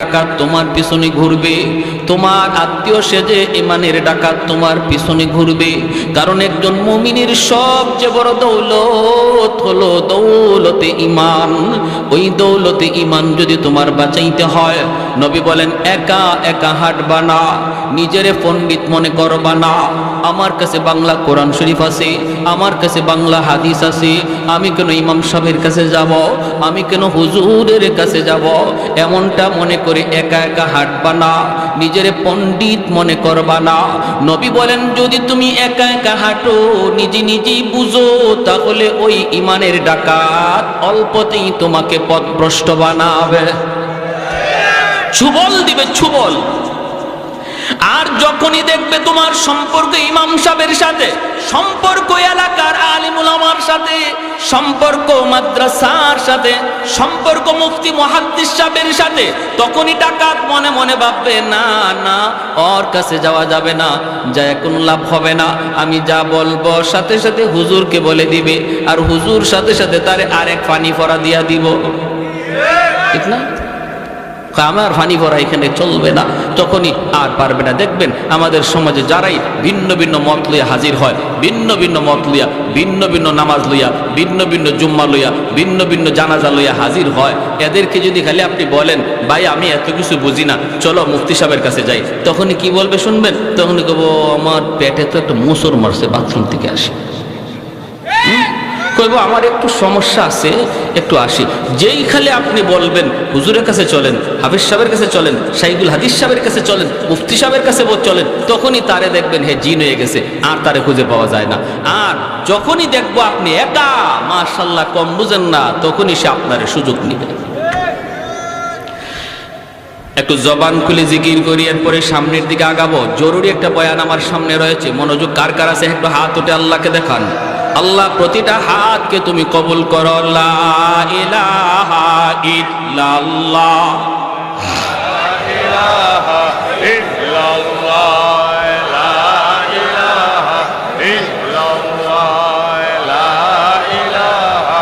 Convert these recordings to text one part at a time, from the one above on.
ডাকাত তোমার পিছনে ঘুরবে, তোমার আত্মীয় সেজে ইমানের ডাকাত তোমার পিছনে ঘুরবে। কারণ একজন মুমিনের সবচেয়ে বড় দৌলত হলো দৌলতে ঈমান। ওই দৌলতে ঈমান যদি তোমার বাঁচাইতে হয়, নবী বলেন একা একা হাঁটবা না, নিজেরে পণ্ডিত মনে করবা না। আমার কাছে বাংলা কোরআন শরীফ আছে, আমার কাছে বাংলা হাদিস আছে, আমি কেন ইমাম সাহেবের কাছে যাব, আমি কেন হুজুরের কাছে যাব, এমনটা মনে করে একা একা হাঁটবা না, নিজেরে পণ্ডিত মনে করবা না। নবী বলেন যদি তুমি একা একা হাঁটো, নিজে নিজেই বুঝো, তাহলে ওই ইমানের ডাকাত অল্পতেই তোমাকে পথভ্রষ্ট বানাবে, ছুবল দিবে, ছুবল। আর যখনই দেখবে তোমার সম্পর্ক ইমাম সাহেবের সাথে, সম্পর্ক এলাকার আলিম উলামার সাথে, সম্পর্ক মাদ্রাসার সাথে, সম্পর্ক মুফতি মুহাদ্দিস সাহেবের সাথে, তখনই ডাকাত মনে মনে ভাববে না না, ওর কাছে যাওয়া যাবে না, যায় কোনো লাভ হবে না। আমি যা বলবো সাথে সাথে হুজুরকে বলে দিবে, আর হুজুর সাথে সাথে তারে আরেক পানি ভরা দিয়া দিব, ঠিক না? আমার ফানি ভরা এখানে চলবে না, তখনই আর পারবে না। দেখবেন আমাদের সমাজে যারাই ভিন্ন ভিন্ন মত লইয়া হাজির হয়, ভিন্ন ভিন্ন মত লইয়া, ভিন্ন ভিন্ন নামাজ লইয়া, ভিন্ন ভিন্ন জুম্মা লইয়া, ভিন্ন ভিন্ন জানাজা লইয়া হাজির হয়, এদেরকে যদি খালি আপনি বলেন ভাই আমি এত কিছু বুঝি না, চলো মুফতি সাহেবের কাছে যাই, তখনই কি বলবে শুনবেন? তখনই কব আমার পেটে তো একটা মুসর মারছে, বাথরুম থেকে আসি, কইব আমার একটু সমস্যা আছে, একটু আসি। যেই খালি আপনি বলবেন হুজুরের কাছে চলেন, হাফিজ সাহেবের কাছে চলেন, শাইখুল হাদিস সাহেবের কাছে চলেন, মুফতি সাহেবের কাছে চলেন, তখনই তারে দেখবেন হে জিন হয়ে গেছে, আর তারে খুঁজে পাওয়া যায় না। আর যখনই দেখবো আপনি একা, মাশাআল্লাহ কম বুঝেন না, তখনই সে আপনার সুযোগ নিবে। একটু জবান খুলে জিকির করি, এরপরে সামনের দিকে আগাবো। জরুরি একটা বয়ান আমার সামনে রয়েছে, মনোযোগ কার কার আছে একটু হাত উঠে আল্লাহকে দেখান। আল্লাহ প্রতিটা হাতকে তুমি কবুল করো। লা ইলাহা ইল্লাল্লাহ, লা ইলাহা ইল্লাল্লাহ, লা ইলাহা ইল্লাল্লাহ, লা ইলাহা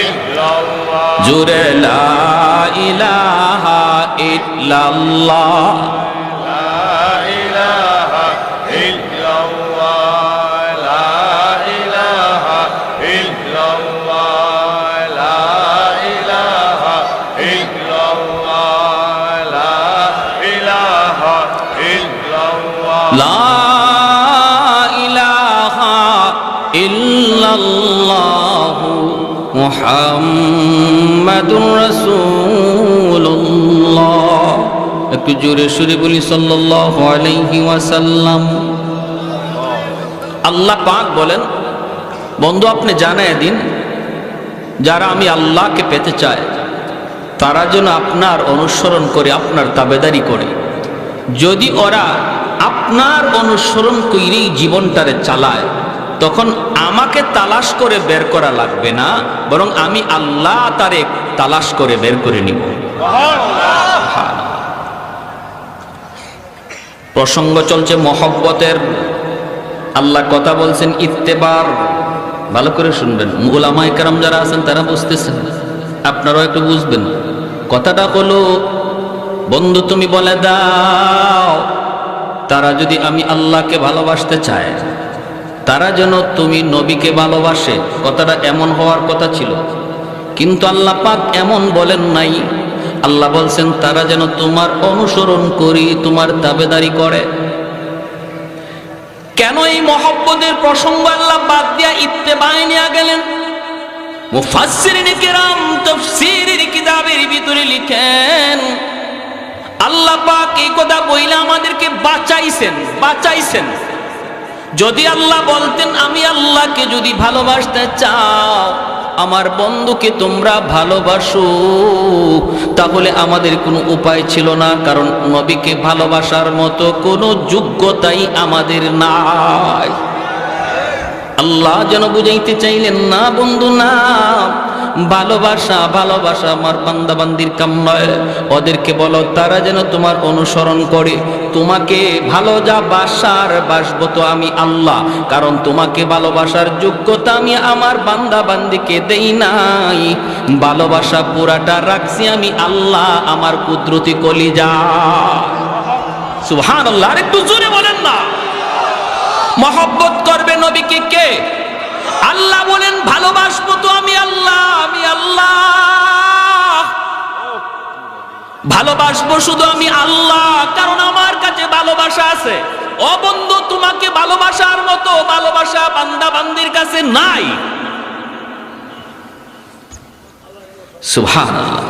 ইল্লাল্লাহ, জোরে লা ইলাহা ইল্লাল্লাহ, মুহাম্মাদুর রাসূলুল্লাহ। একটু জোরে সুরে বলি সাল্লাল্লাহু আলাইহি ওয়াসাল্লাম। আল্লাহ পাক বলেন বন্ধু আপনি জানায় দিন, যারা আমি আল্লাহকে পেতে চায় তারা যেন আপনার অনুসরণ করে, আপনার তাবেদারি করে। যদি ওরা আপনার অনুসরণ করেই জীবনটারে চালায়, তখন আমাকে তালাশ করে বের করা লাগবে না, বরং আমি আল্লাহ তারে তালাশ করে বের করে নিব। প্রসঙ্গ চলছে মহব্বতের। আল্লাহ কথা বলছেন ইত্তেবার, ভালো করে শুনবেন। উলামায়ে কেরাম যারা আছেন তারা বুঝতেছেন, আপনারাও একটু বুঝবেন। কথাটা হলো বন্ধু তুমি বলে দাও, তারা যদি আমি আল্লাহকে ভালোবাসতে চায়, তারা যেন তুমি নবীকে ভালোবাসে। কথাটা এমন হওয়ার কথা ছিল, কিন্তু আল্লাহ পাক এমন বলেন নাই। আল্লাহ বলছেন তারা যেন তোমার অনুসরণ করি, তোমার তাবেদারি করে। কেন এই মহব্বতের প্রসঙ্গ আল্লাহ বাদ দিয়া ইত্তেবায় নিয়ে গেলেন? মুফাসসিরিনে কেরাম তাফসীরের কিতাবের ভিতরে লিখেন আল্লাহ পাক এই কথা বইলা আমাদেরকে বাঁচাইছেন। যদি আল্লাহ বলতেন আমি আল্লাহকে যদি ভালোবাসতে চাও, আমার বন্ধুকে তোমরা ভালোবাসো, তাহলে আমাদের কোনো উপায় ছিল না, কারণ নবীকে ভালোবাসার মতো কোনো যোগ্যতাই আমাদের নাই। আল্লাহ যেন বুঝাইতে চাইলেন না বন্ধু না, ভালোবাসা আমার বান্দাবান্দির কাম নয়। ওদেরকে বলো তারা যেন তোমার অনুসরণ করে, তোমাকে ভালো যা বাসার বাসবো তো আমি আল্লাহ, কারণ তোমাকে ভালোবাসার যোগ্যতা আমি আমার বান্দা বান্দিকে দেই নাই। ভালোবাসা পুরাটা রাখছি আমি আল্লাহ আমার কুদরতি কলিজা। সুবহানাল্লাহ, আর একটু জোরে বলেন না। মহব্বত করবে নবীকে কে? আল্লাহ বলেন ভালোবাসবো তো আমি আল্লাহ, আমি আল্লাহ ভালোবাসবো শুধু আমি আল্লাহ, কারণ আমার কাছে ভালোবাসা আছে। ও বন্ধু, তোমাকে ভালোবাসার মতো ভালোবাসা বান্দা বান্দির কাছে নাই। সুবহানাল্লাহ।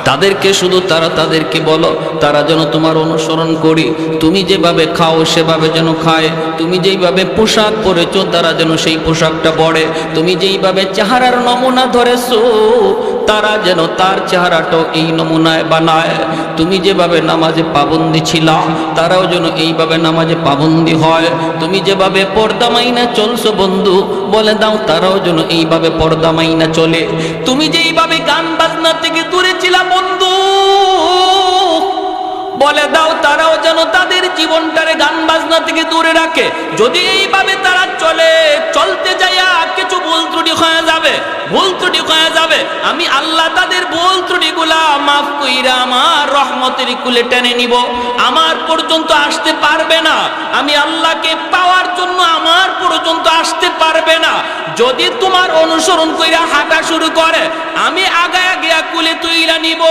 তাদেরকে শুধু তাদেরকে বলো তারা যেন তোমার অনুসরণ করি। তুমি যেভাবে খাও সেভাবে যেন খায়, তুমি যেইভাবে পোশাক পরেছো তারা যেন সেই পোশাকটা পরে, তুমি যেইভাবে চেহারার নমুনা ধরেছো তারা যেন তার চেহারাটাও এই নমুনায় বানায়। তুমি যেভাবে নামাজে পাবন্দি ছিলা তারাও যেন এইভাবে নামাজে পাবন্দি হয়। তুমি যেভাবে পর্দা মাইনা চলছো বন্ধু, বলে দাও তারাও যেন এইভাবে পর্দা মাইনা চলে। তুমি যেইভাবে গান বাজনা থেকে দূরে ছিলা বন্ধু, বলে দাও তারাও যেন তাদের জীবনটারে গান বাজনা থেকে দূরে রাখে। যদি এইভাবে তারা চলে, চলতে যাইয়া কিছু ভুল ত্রুটি হয়ে যাবে, ভুল ত্রুটি হয়ে যাবে, আমি আল্লাহ তাদের ভুল ত্রুটিগুলা মাফ কইরা আমার রহমতের কুলে টেনে নিব। আমার পর্যন্ত আসতে পারবে না, আমি আল্লাহকে পাওয়ার জন্য আমার পর্যন্ত আসতে পারবে না। যদি তোমার অনুসরণ কইরা হাঁটা শুরু করে, আমি আগায়া গিয়া কুলে তুইলা নিব।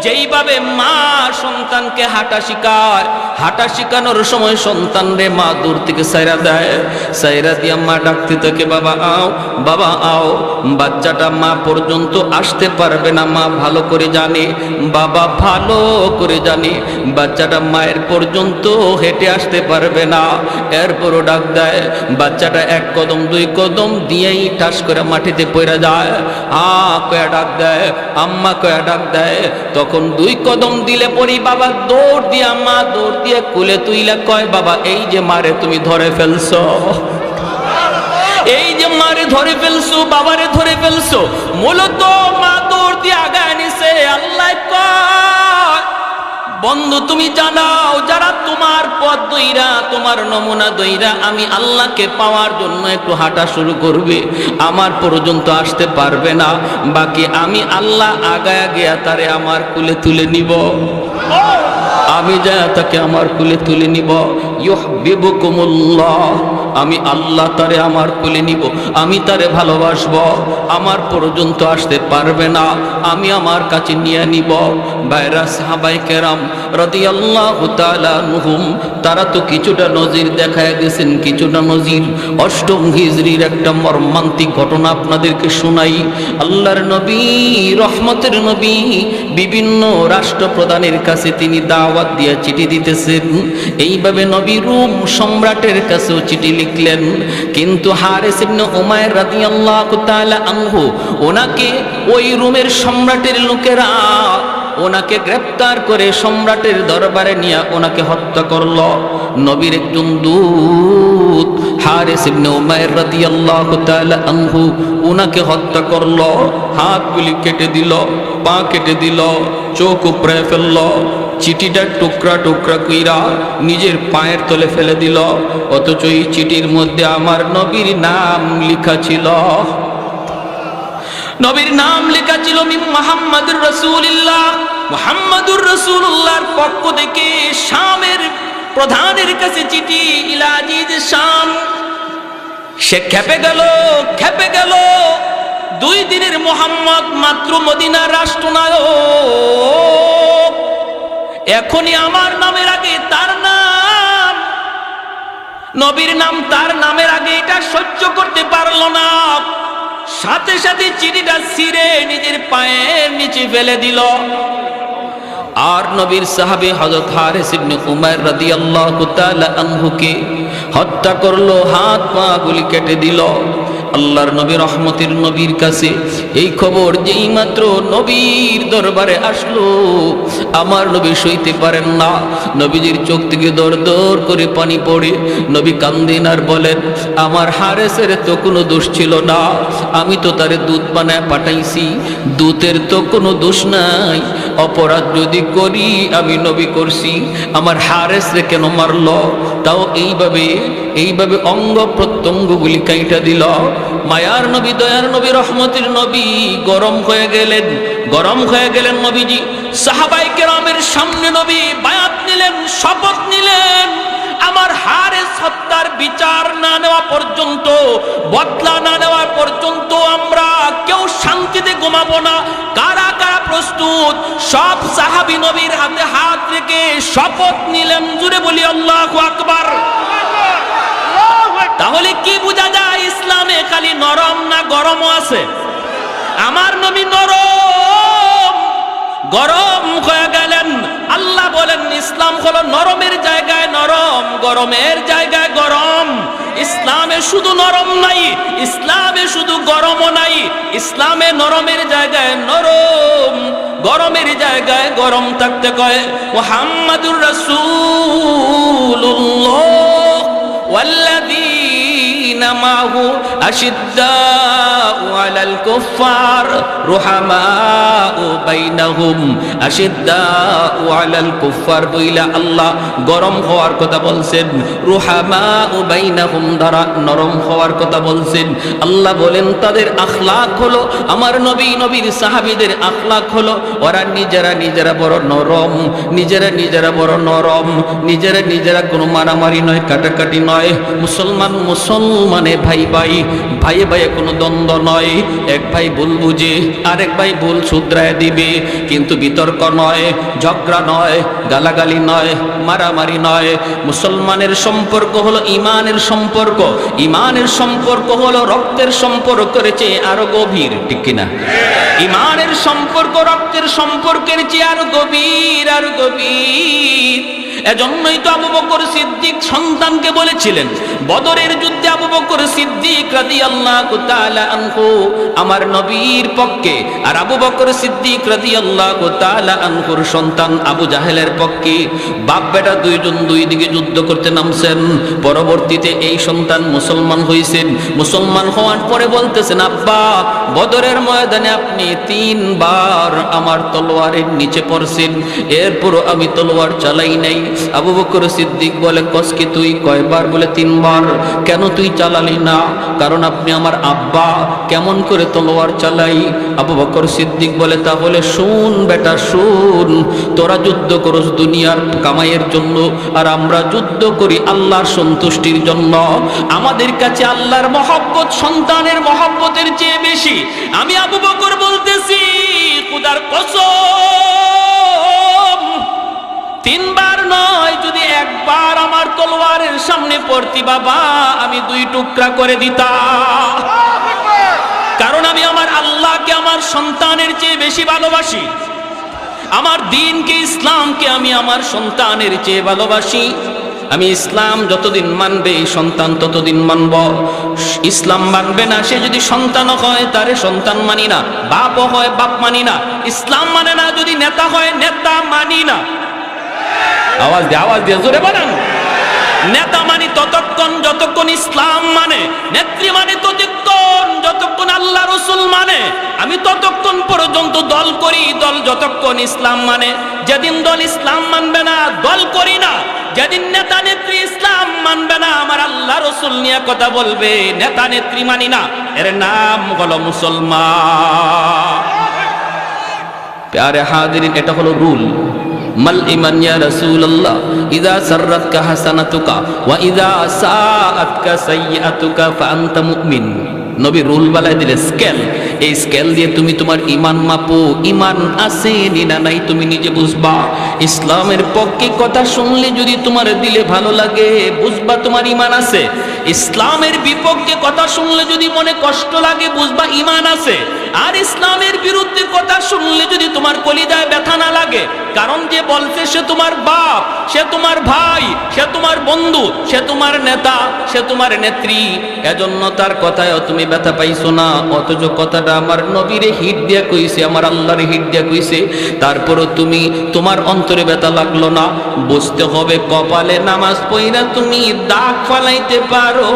যেইভাবে মা সন্তানকে হাঁটা শিখায়, হাঁটা শিখানোর সময় সন্তান রে মা দূর থেকে সাইরা দেয়, সাইরা দিয়া মা ডাকতে থাকে বাবা আও, বাবা আও। বাচ্চাটা মা পর্যন্ত আসতে পারবে না, মা ভালো করে জানে, বাবা ভালো করে জানে বাচ্চাটা মায়ের পর্যন্ত হেঁটে আসতে পারবে না। এরপরও ডাক দেয়, বাচ্চাটা এক কদম দুই কদম দিয়েই ঠাস করে মাটিতে পড়ে যায়। কয়া ডাক দেয়, আম্মা কয়া ডাক দেয়। তখন দুই কদম দিলে পরি বাবা দৌড় দিয়া, মা দৌড় দিয়ে কুলে তুইলা কয় বাবা এই যে মারে তুমি ধরে ফেলছো, এই যে মারে ধরে ফেলছো, বাবারে ধরে ফেলছো। মূলত মা দৌড় দিয়ে আগায় নিছে। আল্লাহ কয় বন্ধু তুমি জানাও, যারা তোমার পথ দইরা তোমার নমুনা দইরা আমি আল্লাহকে পাওয়ার জন্য একটু হাঁটা শুরু করবে, আমার পর্যন্ত আসতে পারবে না, বাকি আমি আল্লাহ আগায়া গিয়া তারে আমার কুলে তুলে নিব, আমি যা তাকে আমার কুলে তুলে নিব। ইউহিব্বুকুমুল্লাহ, আমি আল্লাহ তারে আমার কুলে নিব, আমি তারে ভালোবাসবো, আমার পর্যন্ত আসতে পারবে না, আমি আমার কাছে নিয়ে নিব। ভাইরা সাহাবায়ে কেরাম রাদিয়াল্লাহু তাআলা আনহুম, তারা তো কিছুটা নজির দেখায় গেছেন, কিছুটা নজির। অষ্টম হিজরির একটা মর্মান্তিক ঘটনা আপনাদেরকে শোনাই। আল্লাহর নবী, রহমতের নবী, বিভিন্ন রাষ্ট্রপ্রধানের কাছে তিনি দাওয়াত দিয়ে চিঠি দিতেছেন। এইভাবে নবী রোম সম্রাটের কাছেও চিঠি লিখলেন, কিন্তু হারিস ইবনে উমাইর রাদিয়াল্লাহু তাআলা আনহু, ওনাকে ওই রোমের সম্রাটের লোকেরা ওনাকে গ্রেফতার করে সম্রাটের দরবারে নিয়ে ওনাকে হত্যা করল। নবীর একজন দূত হারিস ইবনে উমাইর রাদিয়াল্লাহু তাআলা আনহু ওনাকে হত্যা করল। হাতগুলি কেটে দিল, পা কেটে দিল, চোখ উপড়ে ফেলল, চিঠিটা টুকরা টুকরা কইরা নিজের পায়ের তলে ফেলে দিল। অথচ এই চিঠির মধ্যে আমার নবীর নাম লেখা ছিল, নবীর নাম লেখা ছিল মুহাম্মাদুর রাসূলুল্লাহ। মুহাম্মাদুর রাসূলুল্লাহর পক্ষ থেকে শামের প্রধানের কাছে চিঠি, ইলা আজিজ শাম। সে খেপে গেল, খেপে গেল। 2 দিনের মুহাম্মদ মাত্র মদিনার রাষ্ট্রনায়ক, এখনই আমার নামের আগে তার নাম, নবীর নাম তার নামের আগে, এটা সহ্য করতে পারল না। সাথে সাথে চিঠিটা ছিঁড়ে নিজের পায়ের নিচে ফেলে দিল। আর নবীর সাহাবী হযরত হারিস ইবনে উমাইর রাদিয়াল্লাহু তাআলা আনহুকে হত্যা করলো, হাত পা গুলি কেটে দিল। আল্লাহর নবী রহমতের নবীর কাছে এই খবর যেই মাত্র নবীর দরবারে আসলো, আমার নবী সইতে পারেন না। নবীজির চোখ থেকে দর দর করে পানি পড়ে নবী কান্দেন আর বলেন, আমার হারেসের তো কোনো দোষ ছিল না, আমি তো তারে দুধ বানায় পাঠাইছি, দুধের তো কোনো দোষ নাই। অপরাধ যদি করি আমি নবী করছি, আমার হারেসরে কেন মারল? তাও এইভাবে অঙ্গ প্রত্যঙ্গগুলি কাইটা দিল। মায়ার নবী, দয়ার নবী, রহমতের নবী গরম হয়ে গেলেন নবীজি। সাহাবায়ে কেরামের সামনে নবী বায়াত নিলেন, শপথ নিলেন, আমার হারেস হত্যার বিচার না নেওয়া পর্যন্ত, বদলা না নেওয়া পর্যন্ত আমরা কেউ শান্তিতে ঘুমাবো না। কারা কারা প্রস্তুত? সব সাহাবী নবীর হাতে হাত রেখে শপথ নিলেন। জুড়ে বলি আল্লাহু আকবার। তাহলে কি বোঝা যায়? ইসলামে খালি নরম না গরমও আছে? আমার নবী গরম হয়ে গেলেন। আল্লাহ বলেন ইসলাম হলো নরমের জায়গায় নরম, গরমের জায়গায় গরম। ইসলামে শুধু নরম নাই, ইসলামে শুধু গরমও নাই, ইসলামে নরমের জায়গায় নরম, গরমের জায়গায় গরম থাকতে কয়। মুহাম্মাদুর রাসূলুল্লাহ ওয়াল্লাযীনা মাহু আশিদ্দাউ আলাল কুফফার রুহামাউ বাইনাহুম। আশিদ্দাউ আলাল কুফফার বইলা আল্লাহ গরম হওয়ার কথা বলছেন, রুহামাউ বাইনাহুম দ্বারা নরম হওয়ার কথা বলছেন। আল্লাহ বলেন তাদের আখলাক হলো, আমার নবীর সাহাবীদের আখলাক হলো ওরা নিজেরা বড় নরম, নিজেরা বড় নরম, নিজেরা কোনো মারামারি নয়, কাটাকাটি নয়। মুসলমানে ভাইয়ে কোনো দ্বন্দ্ব নয়। এক ভাই ভুল বুঝে আরেক ভাই ভুল শুধরায় দিবে, কিন্তু বিতর্ক নয়, ঝগড়া নয়, গালাগালি নয়, মারামারি নয়। মুসলমানের সম্পর্ক হলো ইমানের সম্পর্ক, ইমানের সম্পর্ক হলো রক্তের সম্পর্কের চেয়ে আরো গভীর, ঠিক কিনা? ইমানের সম্পর্ক রক্তের সম্পর্কের চেয়ে আরো গভীর, আরো গভীর। এজন্যই তো আবু বকর সিদ্দিক সন্তানকে বলেছিলেন বদরের যুদ্ধে, আবু বকর সিদ্দিক রাদিয়াল্লাহু তাআলা আনহু আমার নবীর পক্ষে, আর আবু বকর সিদ্দিক রাদিয়াল্লাহু তাআলা আনহুর সন্তান আবু জাহেলের পক্ষে। বাপ বেটা দুইজন দুই দিকে যুদ্ধ করতে নামছেন। পরবর্তীতে এই সন্তান মুসলমান হয়েছেন। মুসলমান হওয়ার পরে বলতেছেন, আব্বা বদরের ময়দানে আপনি 3 বার আমার তলোয়ারের নিচে পড়ছেন, এরপরও আমি তলোয়ার চালাই নাই। আবু বকর সিদ্দিক বলে, কসকি তুই কয়বার? বলে 3 বার। কেন তুই চালালি না? কারণ আপনি আমার আব্বা, কেমন করে তলোয়ার চালাই? আবু বকর সিদ্দিক বলে, তাহলে শুন বেটা শুন, তোরা যুদ্ধ করস দুনিয়ার কামাইয়ের জন্য, আর আমরা যুদ্ধ করি আল্লাহর সন্তুষ্টির জন্য। আমাদের কাছে আল্লাহর মহব্বত সন্তানের মহব্বতের চেয়ে বেশি। আমি আবু বকর বলতেছি, খোদার কসম, 3 বার নয়, যদি 1 বার আমার তলোয়ারের সামনে পড়তি বাবা, আমি 2 টুকরা করে দিতাম। কারণ আমি আমার আল্লাহকে আমার সন্তানের চেয়ে বেশি ভালোবাসি। আমার দ্বীনকে, ইসলামকে আমি আমার সন্তানের চেয়ে ভালোবাসি। আমি ইসলাম যতদিন মানবে এই সন্তান ততদিন মানব। ইসলাম মানবে না, সে যদি সন্তান হয় তারে সন্তান মানি না, বাপও হয় বাপ মানি না। ইসলাম মানে না, যদি নেতা হয় নেতা মানি না। আওয়াজ দিয়ে জোরে বলেন। নেতা মানি ততক্ষণ যতক্ষণ ইসলাম মানে, নেত্রী মানে ততক্ষণ যতক্ষণ আল্লাহ রসুল মানে। আমি ততক্ষণ পর্যন্ত দল করি, দল যতক্ষণ ইসলাম মানে। যেদিন দল ইসলাম মানবে না, দল করি না। যেদিন নেতা নেত্রী ইসলাম মানবে না, আমার আল্লাহ রসুল নিয়ে কথা বলবে, নেতা নেত্রী মানি না, এর নাম হলো মুসলমান। প্যারে হাজিরিন, এটা হলো রুল। মাল ইমান ইয়া রাসূলুল্লাহ, ইযা সাররাতকা হাসানাতুকা ওয়া ইযা সাআতকা সাইয়্যাতুকা ফাআনতা মুমিন। নবী রুল বানায় দিলে স্কেল, এই স্কেল দিয়ে তুমি তোমার ইমান মাপো। ইমান আছে না নাই তুমি নিজে বুঝবা। ইসলামের পক্ষে কথা শুনলে যদি তোমার দিলে ভালো লাগে, বুঝবা তোমার ইমান আছে। ইসলামের বিপক্ষে কথা শুনলে যদি মনে কষ্ট লাগে, বুঝবা ইমান আছে। আর ইসলামের বিরুদ্ধে কথা শুনলে যদি তোমার কলিজায় ব্যথা না লাগে, কারণ যে বলছে সে তোমার বাপ, সে তোমার ভাই, সে তোমার বন্ধু, সে তোমার নেতা, সে তোমার নেত্রী, এজন্য তার কথায়ও তুমি ব্যথা পাইছো না। অথচ কথাটা আমার নবীরে হিট দিয়া কইছে, আমার আল্লাহরে হিট দিয়া কইছে, তারপরও তুমি তোমার অন্তরে ব্যথা লাগলো না। বুঝতে হবে কপালে নামাজ পড়া তুমি দাগ ফালাইতে পারো,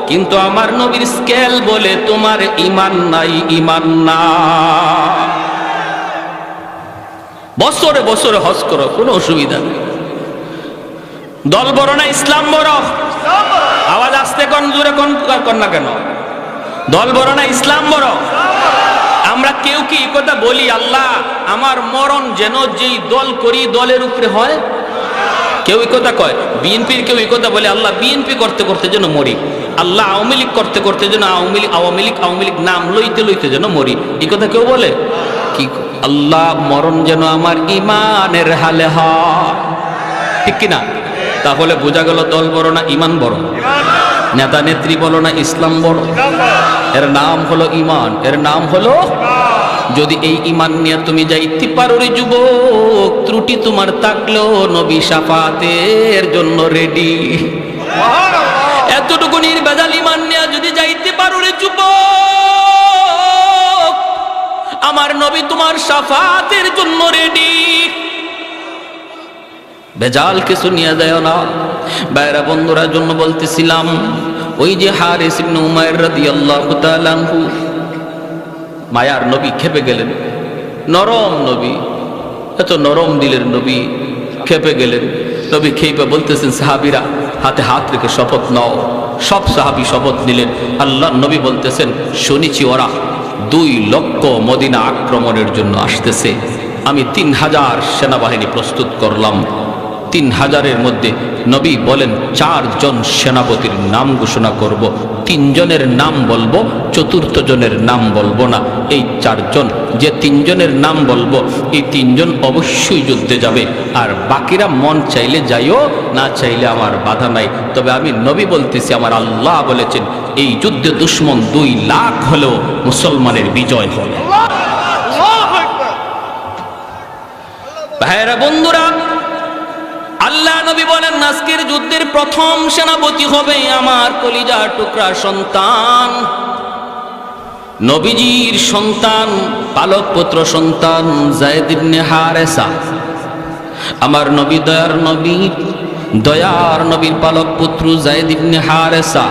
কিন্তু আমার নবীর স্কেল বলে তোমার ঈমান নাই, ঈমান না। বছরে বছরে হজ করো, কোনো অসুবিধা নেই। দল বড় না ইসলাম বড়? আওয়াজ আসতে কোন জোরে কোন না কেন? দল বড় না ইসলাম বড়? আমরা কেউ কি কথা বলি, আল্লাহ আমার মরণ যেন যেই দল করি দলের উপরে হয়? কেউ এই কথা কয়? বিএনপির কেউ এই কথা বলে, আল্লাহ বিএনপি করতে করতে যেন মরি, আল্লাহ আওয়ামী লীগ করতে করতে যেন আওয়ামী লীগ নাম লইতে লইতে যেন মরি, এই কথা কেউ বলে? কি আল্লাহ মরণ যেন আমার ইমানের হালে হয়, ঠিক কিনা? তাহলে বোঝা গেল দল বড় না ইমান বড়? নেতা নেত্রী বলো না ইসলাম বড়? এর নাম হলো ইমান, এর নাম হলো। যদি এই ইমান নিয়ে তুমি যাইতে পারো রে যুবক, ত্রুটি তোমার থাকলেও নবী শাফাতের জন্য রেডি। এতটুকু নির্ভেজাল ইমান নিয়ে যদি যাইতে পারো রে যুবক, আমার নবী তোমার শাফাতের জন্য রেডি। বেজাল কিছু নিয়ে যায় না। বাইরা বন্ধুরা জন্য বলতেছিলাম, ওই যে হারিস ইবনে উমাইর রাদিয়াল্লাহু তাআলা আনহু, মায়ার নবী খেপে গেলেন। নরম নবী, এত নরম দিলের নবী খেপে গেলেন। নবী খেপে বলতেছেন, সাহাবীরা হাতে হাত রেখে শপথ নাও। সব সাহাবী শপথ নিলেন। আল্লাহর নবী বলতেছেন, শুনেছি ওরা 2 লক্ষ মদিনা আক্রমণের জন্য আসতেছে। আমি 3000 সেনাবাহিনী প্রস্তুত করলাম। 3000-এর মধ্যে নবী বলেন 4 জন সেনাপতির নাম ঘোষণা করব, 3 জনের নাম বলবো, 4th জনের নাম বলবো না। এই 4 জন, যে 3 জনের নাম বলবো, এই 3 জন অবশ্যই যুদ্ধে যাবে, আর বাকিরা মন চাইলে যাইও, না চাইলে আমার বাধা নাই। তবে আমি নবী বলতেছি, আমার আল্লাহ বলেছেন এই যুদ্ধে দুশ্মন 2 লাখ হলেও মুসলমানের বিজয় হবে। ভাইরা বন্ধুরা, আল্লাহ নবী বলেন আজকের যুদ্ধের প্রথম সেনাপতি হবে আমার কলিজার টুকরা সন্তান, নবীজির সন্তান, পালক পুত্র সন্তান যায়েদ ইবনে হারেসা। আমার নবী দয়ার নবীর পালক পুত্র যায়েদ ইবনে হারেসা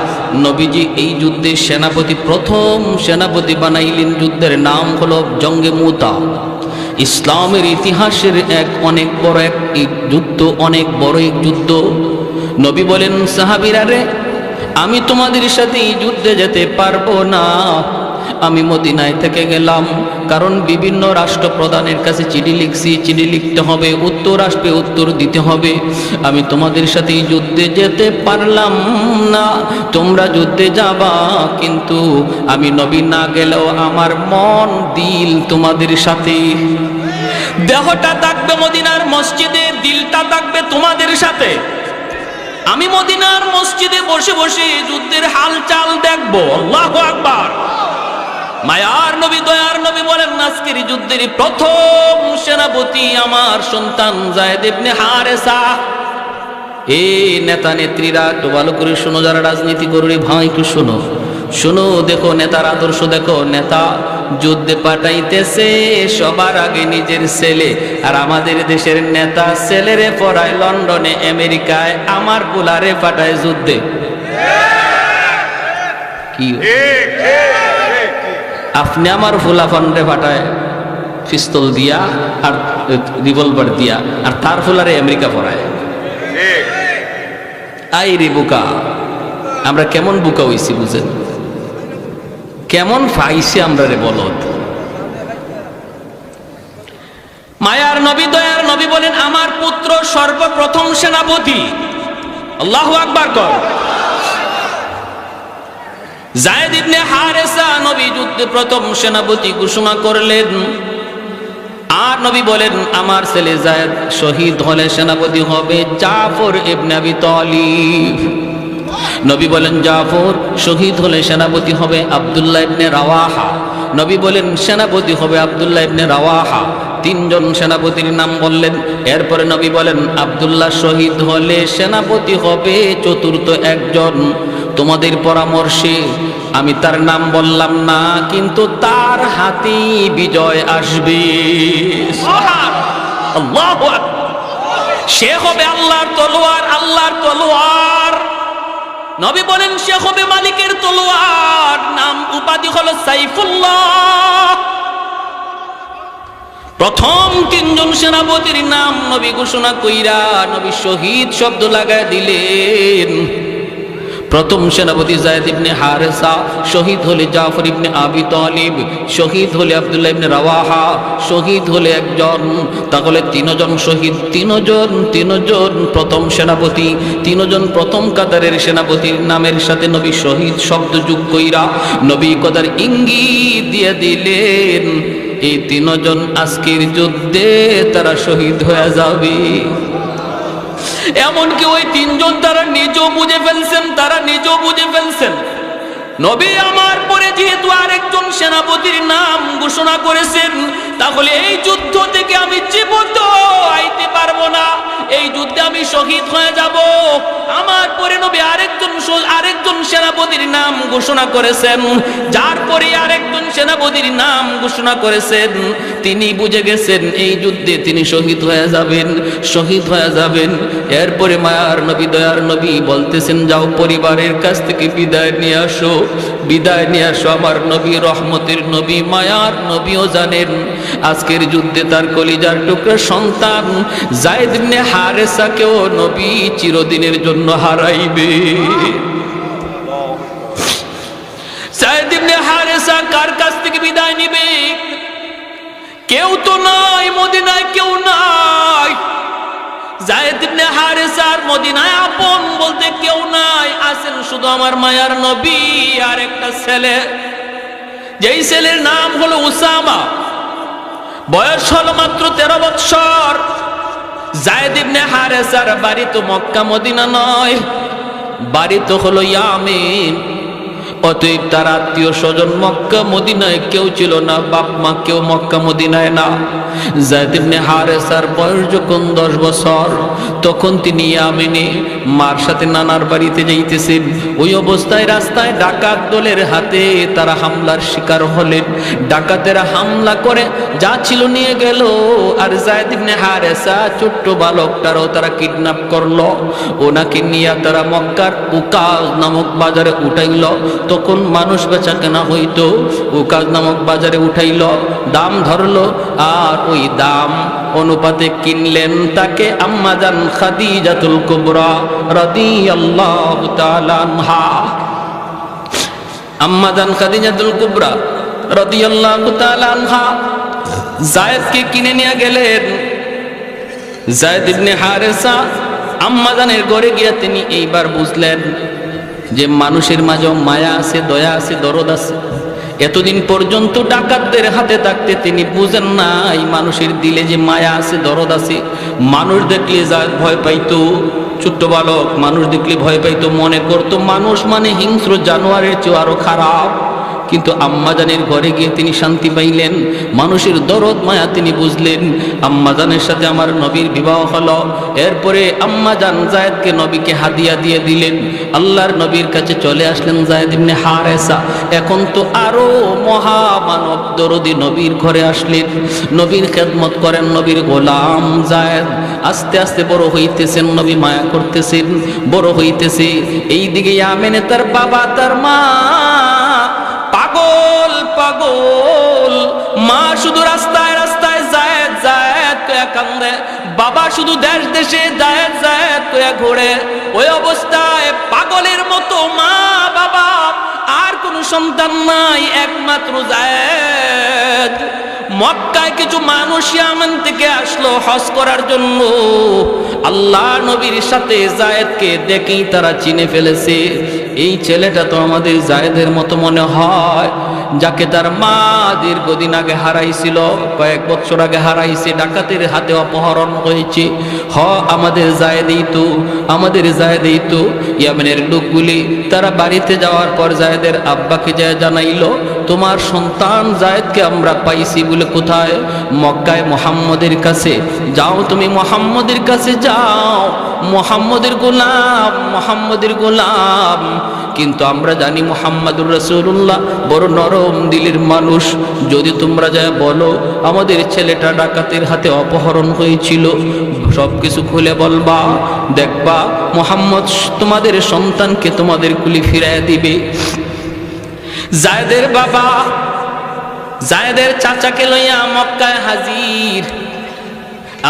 নবীজি এই যুদ্ধের সেনাপতি, প্রথম সেনাপতি বানাইলেন। যুদ্ধের নাম হলো জঙ্গে মুতা। ইসলামের ইতিহাসের অনেক বড় এক যুদ্ধ, অনেক বড় এক যুদ্ধ। নবী বলেন, সাহাবীরা রে, আমি তোমাদের সাথে এই যুদ্ধে যেতে পারবো না। আমি মদিনায় থেকে গেলাম, কারণ বিভিন্ন রাষ্ট্রপ্রধানের কাছে চিঠি লিখছি, চিঠি লিখতে হবে, উত্তর আসবে, উত্তর দিতে হবে। আমি তোমাদের সাথে এই যুদ্ধে যেতে পারলাম না। তোমরা যুদ্ধে যাবা, কিন্তু আমি নবী না গেলেও আমার মন দিল তোমাদের সাথে। দেহটা থাকবে মদিনার মসজিদে, দিলটা থাকবে তোমাদের সাথে। আমি মদিনার মসজিদে বসে বসে যুদ্ধের হালচাল দেখবো। আল্লাহু আকবার। মায়ার নবী, দয়ার নবী বলেন আজকের যুদ্ধের প্রথম সেনাপতি আমার সন্তান যায়েদ ইবনে হারেসা। এই নেতা নেত্রীরা একটু ভালো করে শোনো, যারা রাজনীতি করবে ভাই একটু শোনো, শোনো, দেখো নেতার আদর্শ দেখো। নেতা যুদ্ধে পাঠাইতেছে সবার আগে নিজের ছেলে, আর আমাদের দেশের নেতা ছেলেরে পড়ায় লন্ডনে, আমেরিকায়, আমার পোলারে পাঠায় যুদ্ধে। কি আপনি আমার ফুলাফান্ডে পাঠায় পিস্তল দিয়া আর রিভলভার দিয়া, আর তার ফুলারে আমেরিকা পড়ায়। আই রে বুকা, আমরা কেমন বুকা হইছি বুঝেন? কেমন ফাইছি আমরা রে বলদ। মায়ার নবী, দয়ার নবী বলেন আমার পুত্র সর্বপ্রথম সেনাপতি। আল্লাহু আকবার কর। যায়েদ ইবনে হারেসা নবী যুদ্ধে প্রথম সেনাপতি ঘোষণা করলেন। আর নবী বলেন আমার ছেলে যায়েদ শহীদ হলে সেনাপতি হবে জাফর ইবনে আবি তালিব। নবী বলেন জাফর শহীদ হলে সেনাপতি হবে আব্দুল্লাহ ইবনে রাওয়াহা। নবী বলেন সেনাপতি হবে আব্দুল্লাহ ইবনে রাওয়াহা। তিনজন সেনাপতির নাম বললেন। এরপরে নবী বলেন আব্দুল্লাহ শহীদ হলে সেনাপতি হবে চতুর্থ একজন। তোমাদের পরামর্শে আমি তার নাম বললাম না, কিন্তু তার হাতেই বিজয় আসবে। আল্লাহু আকবার। সে হবে আল্লাহর তলোয়ার, আল্লাহর তলোয়ার। নবী বলেন সে হবে মালিকের তলোয়ার। নাম উপাধি হলো সাইফুল্লাহ। প্রথম তিনজন সেনাপতির নাম নবী ঘোষণা কইরা নবী শহীদ শব্দ লাগায় দিলেন। প্রথম সেনাপতি যায়েদ ইবনে হারেসা, শহীদ হলে জাফর ইবনে আবি তালিব, শহীদ হলে আব্দুল্লাহ ইবনে রাওয়াহা, শহীদ হলে একজন। তাহলে তিনজন শহীদ, তিনজন প্রথম সেনাপতি, তিনজন প্রথম কাতারের সেনাপতির নামের সাথে নবী শহীদ শব্দ যোগ কইরা নবী কদার ইঙ্গিত দিয়ে দিলেন এই তিনজন আজকের যুদ্ধে তারা শহীদ হয়ে যাবে। এমনকি ওই তিনজন তারা নিজেও বুঝে ফেলছেন, নবী আমার পরে যেহেতু আরেকজন সেনাপতির নাম ঘোষণা করেছেন, তাহলে এই যুদ্ধ থেকে আমি জীবন্ত আইতে পারবো না, এই যুদ্ধে আমি শহীদ হয়ে যাব। আমার পরে নবী আরেকজন সেনাপতির নাম ঘোষণা করেছেন, যার পরে আরেকজন সেনাপতির নাম ঘোষণা করেছেন। তিনি বুঝে গেছেন এই যুদ্ধে তিনি শহীদ হয়ে যাবেন। এরপরে মায়ার নবী, দয়ার নবী বলতেছেন যাও পরিবারের কাছ থেকে বিদায় নিয়ে আসো। আমার নবী রহমতের নবী, মায়ার নবীও জানেন আজকের যুদ্ধে তার কলিজার টুকরা সন্তান যায়েদ ইবনে হারেসাকেও নবী চিরদিনের জন্য হারাইবে। যায়েদ ইবনে হারেসা কার কাছ থেকে বিদায় নিবে? কেউ তো নাই, মদিনায় কেউ নাই। যায়েদ ইবনে হারেসার মদিনায় আপন বলতে কেউ নাই, আছেন শুধু আমার মায়ার নবী আর একটা ছেলে, যেই ছেলের নাম হলো উসামা। বয়স হলো মাত্র 13 বৎসর। যায়েদ ইবনে হারেসার বাড়ি তো মক্কা মদিনা নয়, বাড়ি তো হলো ইয়ামেন। অতএব তার আত্মীয় স্বজন মক্কা মদিনায় কেউ ছিল না, বাপ মা কেউ মক্কা মদিনায় না। যায়েদ ইবনে হারেসার বয়স যখন 10 বছর, তখন তিনি ইয়ামেনে মার সাথে নানার বাড়িতে যাইতেছেন। ওই অবস্থায় রাস্তায় ডাকাত দলের হাতে তারা হামলার শিকার হলেন। ডাকাতেরা হামলা করে যা ছিল নিয়ে গেল, আর যায়েদ ইবনে হারেসা ছোট্ট বালকটারও তারা কিডন্যাপ করলো। ওনাকে নিয়ে তারা মক্কার উকাজ নামক বাজারে উঠাইল। তখন মানুষ বেচা কেনা হইতো, উকাজ নামক বাজারে উঠাইল, দাম ধরলো, আর ওই দাম অনুপাতে কিনলেন তাকে আম্মাজান খাদিজাতুল কুবরা রাদিয়াল্লাহু তাআলা আনহা। আম্মাজান খাদিজাতুল কুবরা রাদিয়াল্লাহু তাআলা আনহা যায়েদকে কিনে নিয়ে গেলেন। যায়েদ ইবনে হারেসা আম্মাজানের ঘরে গিয়া তিনি এইবার বুঝলেন যে মানুষের মাঝেও মায়া আছে, দয়া আছে, দরদ আছে। এতদিন পর্যন্ত ডাকাতদের হাতে থাকতে তিনি বুঝেন নাই মানুষের দিলে যে মায়া আছে, দরদ আছে। মানুষ দেখলে যা ভয় পাইতো, ছোট্ট বালক মানুষ দেখলে ভয় পাইতো, মনে করতো মানুষ মানে হিংস্র জানোয়ারের চেয়ে আরো খারাপ। কিন্তু আম্মাজানের ঘরে গিয়ে তিনি শান্তি পাইলেন, মানুষের দরদ মায়া তিনি বুঝলেন। আম্মাজানের সাথে আমার নবীর বিবাহ হলো। এরপরে আম্মাজান যায়েদকে নবীকে হাদিয়া দিয়ে দিলেন। আল্লাহর নবীর কাছে চলে আসলেন যায়েদ ইবনে হারেসা। এখন তো আরো মহামানব দরদি নবীর ঘরে আসলেন, নবীর খেদমত করেন, নবীর গোলাম যায়েদ। আস্তে আস্তে বড় হইতেছেন, নবী মায়া করতেছেন, বড় হইতেছে। এই দিকে ইয়ামেনে তার বাবা তার মা পাগল, মা শুধু রাস্তায় রাস্তায় যায়েদ যায়েদ কয়া কান্দে, বাবা শুধু দেশ দেশে যায়েদ যায়েদ কয়া ঘোরে। ওই অবস্থায় পাগলের মতো মা বাবা, আর কোনো সন্তান নাই, একমাত্র যায়েদ। মক্কায় কিছু মানুষ ইয়ামান থেকে আসলো হজ করার জন্য। আল্লাহ নবীর সাথে যায়েদকে দেখেই তারা চিনে ফেলেছে, এই ছেলেটা তো আমাদের যায়েদের মতো মনে হয়, যাকে তার মা দীর্ঘদিন আগে হারাইছিল, কয়েক বছর আগে হারাইছে, ডাকাতের হাতে অপহরণ হয়েছে। আমাদের যায়েদেই তো। ইয়ামেনের লোকগুলি তারা বাড়িতে যাওয়ার পর যায়েদের আব্বাকে যায় জানাইল, তোমার সন্তান জায়েদকে আমরা পাইছি বলে কোথায়? মক্কায় মুহাম্মদের কাছে। যাও তুমি মুহাম্মদের কাছে যাও, মুহাম্মদের গোলাম, মুহাম্মদের গোলাম। কিন্তু আমরা জানি মুহাম্মাদুর রাসূলুল্লাহ বড় নরম দিলের মানুষ। যদি তোমরা যায় বলো আমাদের ছেলেটা ডাকাতের হাতে অপহরণ হয়েছিল, সব কিছু খুলে বলবা, দেখবা মুহাম্মদ তোমাদের সন্তানকে তোমাদের কুলি ফিরাইয়া দিবে। জায়েদের বাবা, জায়েদের চাচাকে লইয়া মক্কায় হাজির।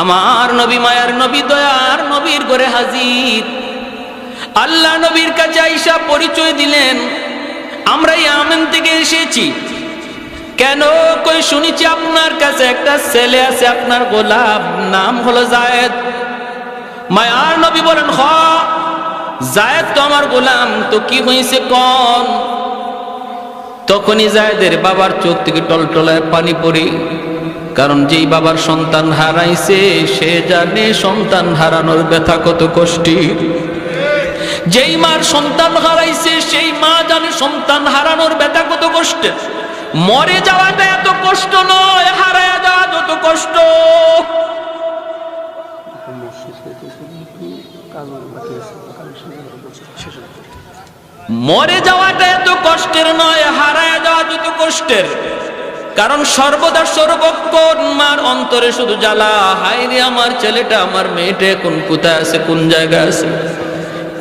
আমার নবী, মায়ার নবী, দয়ার নবীর ঘরে হাজির। আল্লাহ নবীর কাছে আইসা পরিচয় দিলেন, আমরা ইয়ামেন থেকে এসেছি। কেন? কই শুনেছি আপনার কাছে একটা ছেলে আছে, আপনার গোলাম, নাম হলো জায়েদ। মায়ার নবী বলেন, হ জায়েদ তো আমার গোলাম, তো কি হয়েছে কোন? তখনই জায়েদের বাবার চোখ থেকে টলটলায় পানি পড়ে, কারণ যেই বাবার সন্তান হারাইছে সে জানে সন্তান হারানোর ব্যথা কত কষ্টের। যেই মার সন্তান হারাইছে সেই মা জানে সন্তান হারানোর ব্যথা কত কষ্টের। মরে যাওয়াটা এত কষ্ট নয়, হারায়া যাওয়া যত কষ্ট। মরে যাওয়াটা এত কষ্টের নয়, হারায়া যাওয়া যত কষ্টের। কারণ সর্বদা সর্বক্ষণ মার অন্তরে শুধু জ্বালা, হায় রে আমার ছেলেটা, আমার মেয়েটা এখন কোথায় আছে, কোন জায়গায় আছে,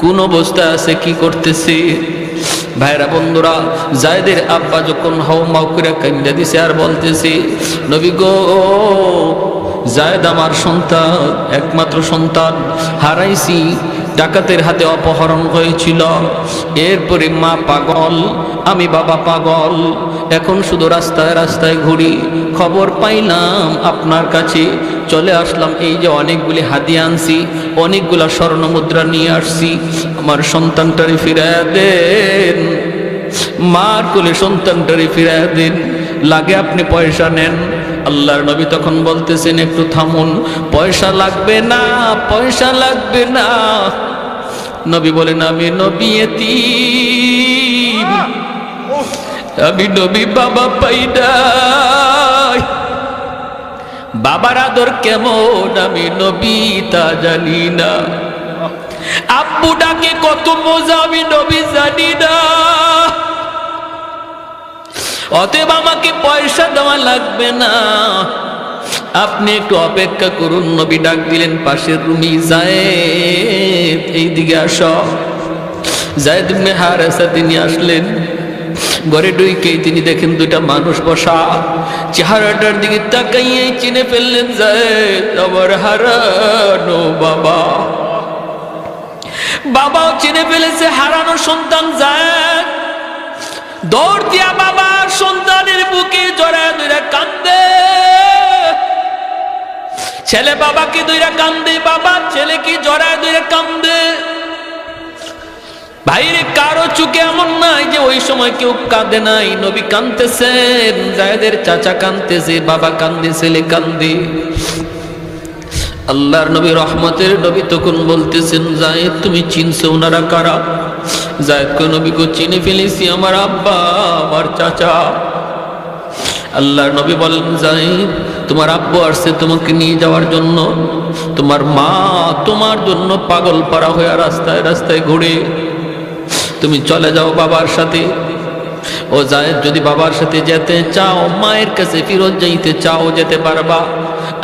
কোন অবস্থা আছে, কি করতেছে। ভাইরা বন্ধুরা, জায়েদের আব্বা যখন হাউমাউ করে কান্দা দিছে আর বলতেছে, নবী গো, জায়েদ আমার সন্তান, একমাত্র সন্তান হারাইছি, ডাকাতের হাতে অপহরণ হয়েছিল। এরপরে মা পাগল, আমি বাবা পাগল, এখন শুধু রাস্তায় রাস্তায় ঘুরি। খবর পাইলাম আপনার কাছে, চলে আসলাম। এই যে অনেকগুলি হাদিয়া আনছি, অনেকগুলা স্বর্ণ মুদ্রা নিয়ে আসছি, আমার সন্তানটারে ফিরাইয়া দেন, মার কোলে সন্তানটারে ফিরাইয়া দেন, লাগে আপনি পয়সা নেন। আল্লাহর নবী তখন বলতেছেন, একটু থামুন, পয়সা লাগবে না, পয়সা লাগবে না। নবী বলেন, আমি নবী এতিম, আমি নবী বাবা পাই নাই, বাবার আদর কেমন আমি নবী তা জানি না, আব্বু ডাকে কত মজা আমি নবী জানি না। অতএব আমাকে পয়সা দেওয়া লাগবে না, আপনি একটু অপেক্ষা করুন। নবী ডাক দিলেন পাশের রুমি, জায়েদ এইদিকে আসো। জায়েদ ইবনে হারেসা তিনি আসলেন। ঘরে ঢুকেই তিনি দেখেন দুইটা মানুষ বসা। চেহারাটার দিকে তাকাইয়ে চিনে ফেললেন, জায়েদ আমার হারানো বাবা। বাবাও চিনে ফেলেছে হারানো সন্তান জায়েদ। দৌড় দিয়া বাবার সন্তানের বুকে জড়ায় ধরে কান্দে। ছেলে বাবাকে ধরে কান্দে, বাবা ছেলেকে জড়ায় ধরে কান্দে। ভাইরে কারো চোখে এমন নাই যে ওই সময় কেউ কাঁদে নাই। নবী কাঁদতেছেন, জায়েদের চাচা কাঁদতেছে, বাবা কান্দে, ছেলে কান্দে। আল্লাহর নবী রহমতের নবী তখন বলতেছেন, জায়েদ তুমি চিনছো ওনারা কারা? জায়েদকে নবী কো চিনে ফেলেছি, আমার আব্বা, আমার চাচা। আল্লাহর নবী বলেন, জায়েদ তোমার আব্বু আসছে তোমাকে নিয়ে যাওয়ার জন্য, তোমার মা তোমার জন্য পাগল পারা হয়ে রাস্তায় রাস্তায় ঘুরে, তুমি চলে যাও বাবার সাথে। ও জায়েদ যদি বাবার সাথে যেতে চাও, মায়ের কাছে ফিরত যাইতে চাও, যেতে পারবা।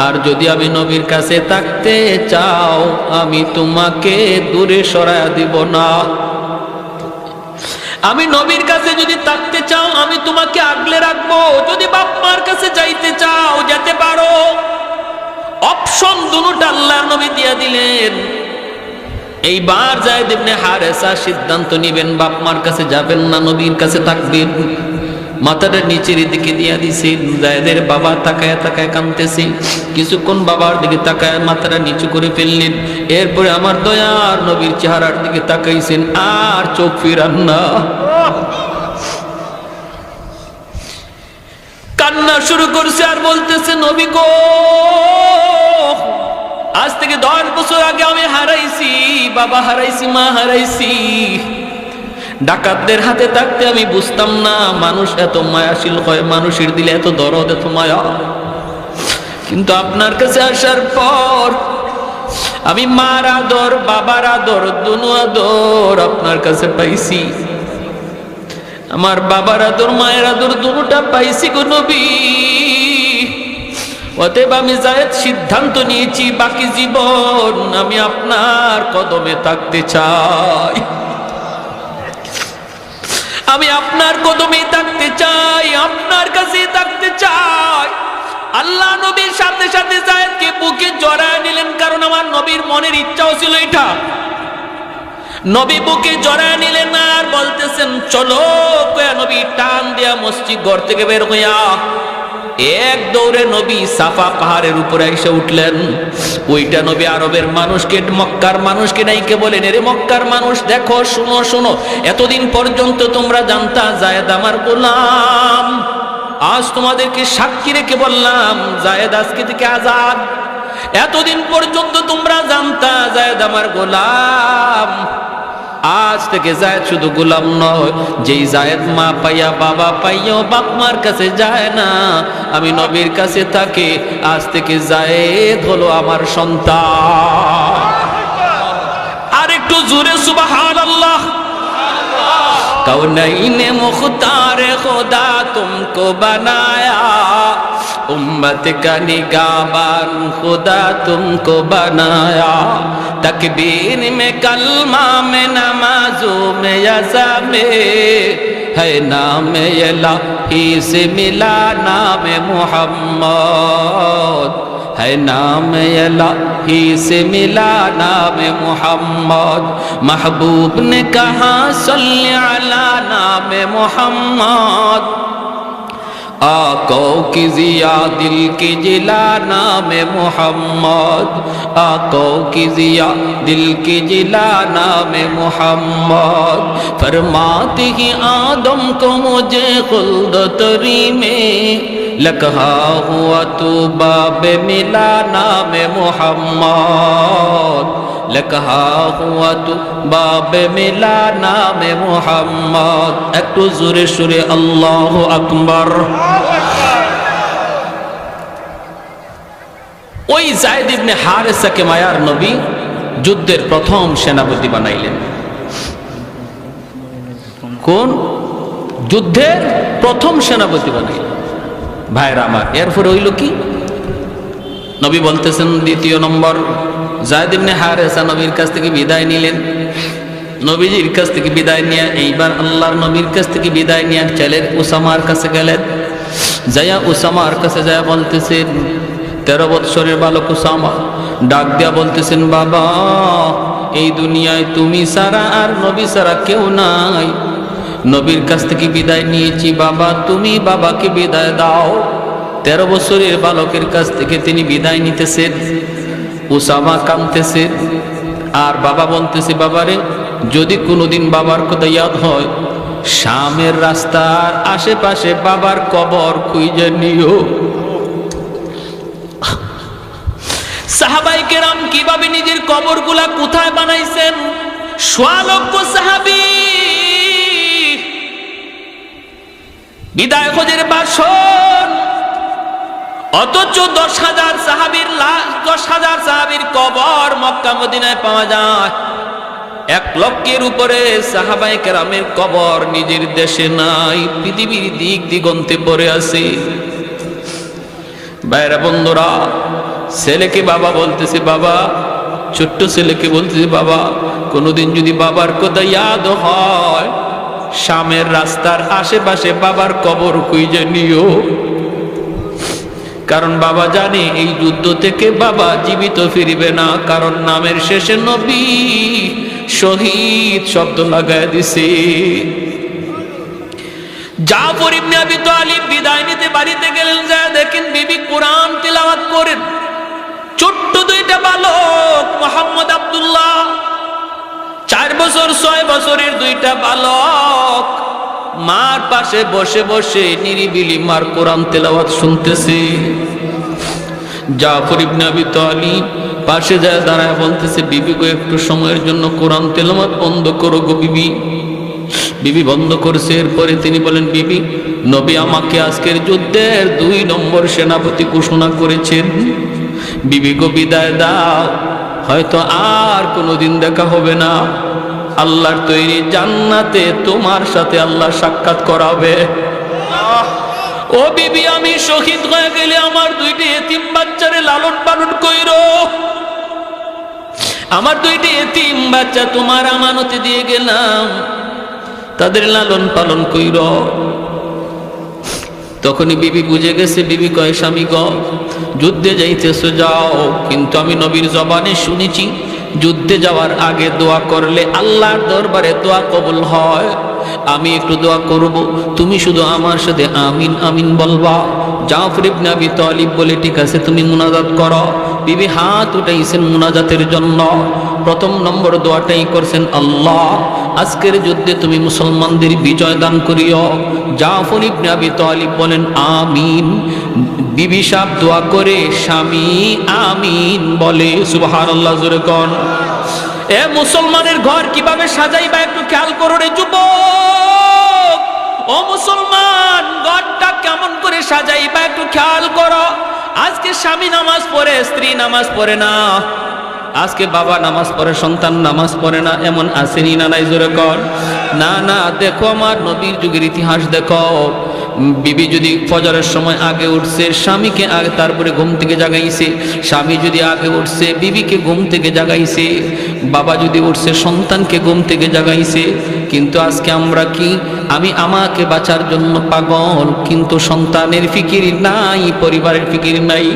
আর যদি আমি নবীর কাছে থাকতে চাও, আমি তোমাকে দূরে সরায়া দিব না। আমি নবীর কাছে যদি থাকতে চাও, আমি তোমাকে আগলে রাখবো। যদি বাপ মার কাছে যাইতে চাও, যেতে পারো। অপশন দুটোটা আল্লাহর নবী দিয়া দিলেন। এইবার জায়েদ ইবনে হারেসা সিদ্ধান্ত নিবেন, বাপ মার কাছে যাবেন না, নবীর কাছে থাকবেন। মাথাটা নিচের দিকে দিয়া দিছেন। জায়েদের বাবা তাকায় তাকায় কাঁদতেছে। কিছুক্ষণ বাবার দিকে তাকায় মাথাটা নিচু করে ফেললেন। এরপরে আমার দয়ার নবীর চেহারার দিকে তাকাইছেন, আর চোখ ফিরান না। কান্না শুরু করছে আর বলতেছে, নবী গো, আজ থেকে 10 বছর আগে আমি হারাইছি, বাবা হারাইছি, মা হারাইছি। ডাকাতদের হাতে থাকতে আমি বুঝতাম না মানুষ এত মায়াশীল হয়, মানুষের দিলে এত দরদ, এত মায়া। কিন্তু আপনার কাছে আসার পর আমি মার আদর, বাবার আদর, দুনু আদর আপনার কাছে পাইছি। আমার বাবার আদর, মায়ের আদর দুটোটা পাইছি গো নবী। অতএব আমি যায়েদ সিদ্ধান্ত নিয়েছি বাকি জীবন আমি আপনার কদমে থাকতে চাই, আমি আপনার কদমে থাকতে চাই, আপনার কাছে থাকতে চাই। আল্লাহ নবীর সাথে সাথে যায়েদকে বুকে জড়ায় নিলেন, কারণ আমার নবীর মনের ইচ্ছাও ছিল এটা। নবী বুকে জড়ায় নিলেন আর বলতেছেন চলো। কয়া নবী টান দিয়া মসজিদ ঘর থেকে বের হইয়া এক দৌড়ে নবী সাফা পাহাড়ের উপরে এসে উঠলেন। ওইটা নবী আরবের মানুষকে, মক্কার মানুষকে নাইকে বলেন, এরে মক্কার মানুষ দেখো, শুনো শুনো, এতদিন পর্যন্ত তোমরা জানতা যায়েদ আমার গোলাম, আজ তোমাদেরকে সাক্ষী রেখে বললাম যায়েদ আজকে থেকে আজাদ। এতদিন পর্যন্ত তোমরা জানতা যায়েদ আমার গোলাম, আজ থেকে যায়েদ শুধু গোলাম নয়, যেই যায়েদ মা পাইয়া বাবা পাইয়াও বাপ মার কাছে যায় না, আমি নবীর কাছে থাকে, আজ থেকে যায়েদ হলো আমার সন্তান। আর একটু জোরে সুবহানাল্লাহ। कौनैने मुख्तार खुदा तुमको बनाया, उम्मत का निगाहबान खुदा तुमको बनाया, तकबीर में कलमा में नमाजों में यज़ा में है नाम इलाही से मिला नाम मुहम्मद, है नाम इलाही से मिला नाम मुहम्मद। महबूब ने कहा सल्ली अला नाम मुहम्मद, आकों की जिया दिल की जिला नाम मुहम्मद, आकों की जिया दिल की जिला नाम मुहम्मद। फरमाते ही आदम को मुझे खुल्द तरी में लकहा हुआ तू बाब मिला नाम मुहम्मद, लकहा हुआ तू बाब मिला नाम मुहम्मद। একটু জোরে সুরে আল্লাহু আকবার। ওই যায়েদ ইবনে হারেসাকে মায়ার নবী যুদ্ধের প্রথম সেনাপতি বানাইলেন। কোন যুদ্ধের প্রথম সেনাপতি বানাইলেন? ভাইরা আমার, এরপরে হইল কি? নবী বলতেছেন দ্বিতীয় নম্বর, যায়েদ ইবনে হারেসা নবীর কাছ থেকে বিদায় নিলেন। নবীজির কাছ থেকে বিদায় নিয়ে এইবার আল্লাহর নবীর কাছ থেকে বিদায় নিয়ে চলেন উসামার কাছে গেলেন। যাইয়া উসামার কাছে যাইয়া বলতেছেন, 13 বৎসরের বালক উসামা ডাক দিয়া বলতেছেন, বাবা এই দুনিয়ায় তুমি ছাড়া আর নবী ছাড়া কেউ নাই, নবীর কাছ থেকে বিদায় নিয়েছি, বাবা তুমি বাবাকে বিদায় দাও। 13 বছরের বালকের কাছ থেকে তিনি বিদায় নিতেছেন। উসামা কাঁদতেছেন আর বাবা বলতেছে, বাবারে যদি কোনোদিন বাবার কথা ইয়াদ হয়, শামের রাস্তার আশেপাশে বাবার কবর খুঁজে নিও। সাহাবায়ে কেরাম কিভাবে নিজের কবরগুলা কোথায় বানাইছেন? সোয়া লক্ষ সাহাবী বিদায় হজের বাসন, অথচ 10,000 সাহাবীর লাশ, 10,000 সাহাবীর কবর মক্কা মদিনায় পাওয়া যায়। 1 লক্ষের উপরে সাহাবায়ে কেরামের কবর নিজের দেশে নাই, পৃথিবীর দিক দিগন্তে পড়ে আছে। ভাইরা বন্ধুরা, ছেলেকে বাবা বলতেছে, বাবা ছোট্ট ছেলেকে বলতেছে, বাবা কোনোদিন যদি বাবার কথা ইয়াদ হয়, শামের রাস্তার আশেপাশে বাবার কবর খুঁজে নিও। কারণ বাবা জানে এই যুদ্ধ থেকে বাবা জীবিত ফিরবে না, কারণ নামের শেষে নবী শহীদ শব্দ লাগায় দিছে। জাফর ইবনে আবি তালিব বিদায় নিতে বাড়িতে গেলেন, যা দেখেন বিবি কোরআন তিলাওয়াত করেন। ছোট্ট 2টা বালক, মোহাম্মদ আব্দুল্লাহ 4 বছর 6 বছরের 2টা বালক মার পাশে বসে বসে নিরিবিলি মার কোরআন তেলাওয়াত শুনতেছে। জাফর ইবনে আবি তালিব পাশে যায় দাঁড়ায় বলতেছে, বিবি গো একটু সময়ের জন্য কোরআন তেলাওয়াত বন্ধ করো গো বিবি। বিবি বন্ধ করছে। এরপরে তিনি বলেন, বিবি, নবী আমাকে আজকের যুদ্ধের 2 নম্বর সেনাপতি ঘোষণা করেছেন। বিবি গো, বিদায় দাও, হয়তো আর কোনোদিন দেখা হবে না। আল্লাহর তৈরি জান্নাতে তোমার সাথে আল্লাহ সাক্ষাৎ করাবে। ও বিবি, আমি শহীদ হয়ে গেলে আমার 2টি এতিম বাচ্চারে লালন পালন কইরো। আমার 2টি এতিম বাচ্চা তোমার আমানতে দিয়ে গেলাম, তাদের লালন পালন কইরো। তখনই বিবি বুঝে গেছে। বিবি কয়, স্বামী গো, যুদ্ধে যাইতেছো যাও, কিন্তু আমি নবীর জবানে শুনেছি যুদ্ধে যাওয়ার আগে দোয়া করলে আল্লাহর দরবারে দোয়া কবুল হয়। আমি একটু দোয়া করব, তুমি শুধু আমার সাথে আমিন আমিন বলবা। জাফর ইবনে আবি তালিব বলে, ঠিক আছে, তুমি মুনাজাত করো। বিবি হাত উঠাইছেন মুনাজাতের জন্য। 1 নম্বর দোয়াটাই করছেন, আল্লাহ আজকের যুদ্ধে তুমি মুসলমানদের বিজয় দান করিও। জাফর ইবনে আবি তালিব বলেন, আমিন। বিবি সাহেব দোয়া করে, স্বামী আমিন বলে। সুবহানাল্লাহ, জোরে কোন। এ মুসলমানের ঘর কিভাবে সাজাইবা একটু খেয়াল করো রে যুবক। ও মুসলমান, ঘরটা কেমন করে সাজাইবা একটু খেয়াল করো। আজকে স্বামী নামাজ পড়ে, স্ত্রী নামাজ পড়ে না। আজকে বাবা নামাজ পড়ে, সন্তান নামাজ পড়ে না, এমন আসেনি না নাই? জোরে কর। না না, দেখো আমার নবীর যুগের ইতিহাস দেখো। বিবি যদি ফজরের সময় আগে উঠছে, স্বামীকে আগে তারপরে ঘুম থেকে জাগাইছে। স্বামী যদি আগে উঠছে, বিবিকে ঘুম থেকে জাগাইছে। বাবা যদি উঠছে, সন্তানকে ঘুম থেকে জাগাইছে। কিন্তু আজকে আমরা কি, আমি আমাকে বাঁচার জন্য পাগল, কিন্তু সন্তানের ফিকির নাই, পরিবারের ফিকির নাই।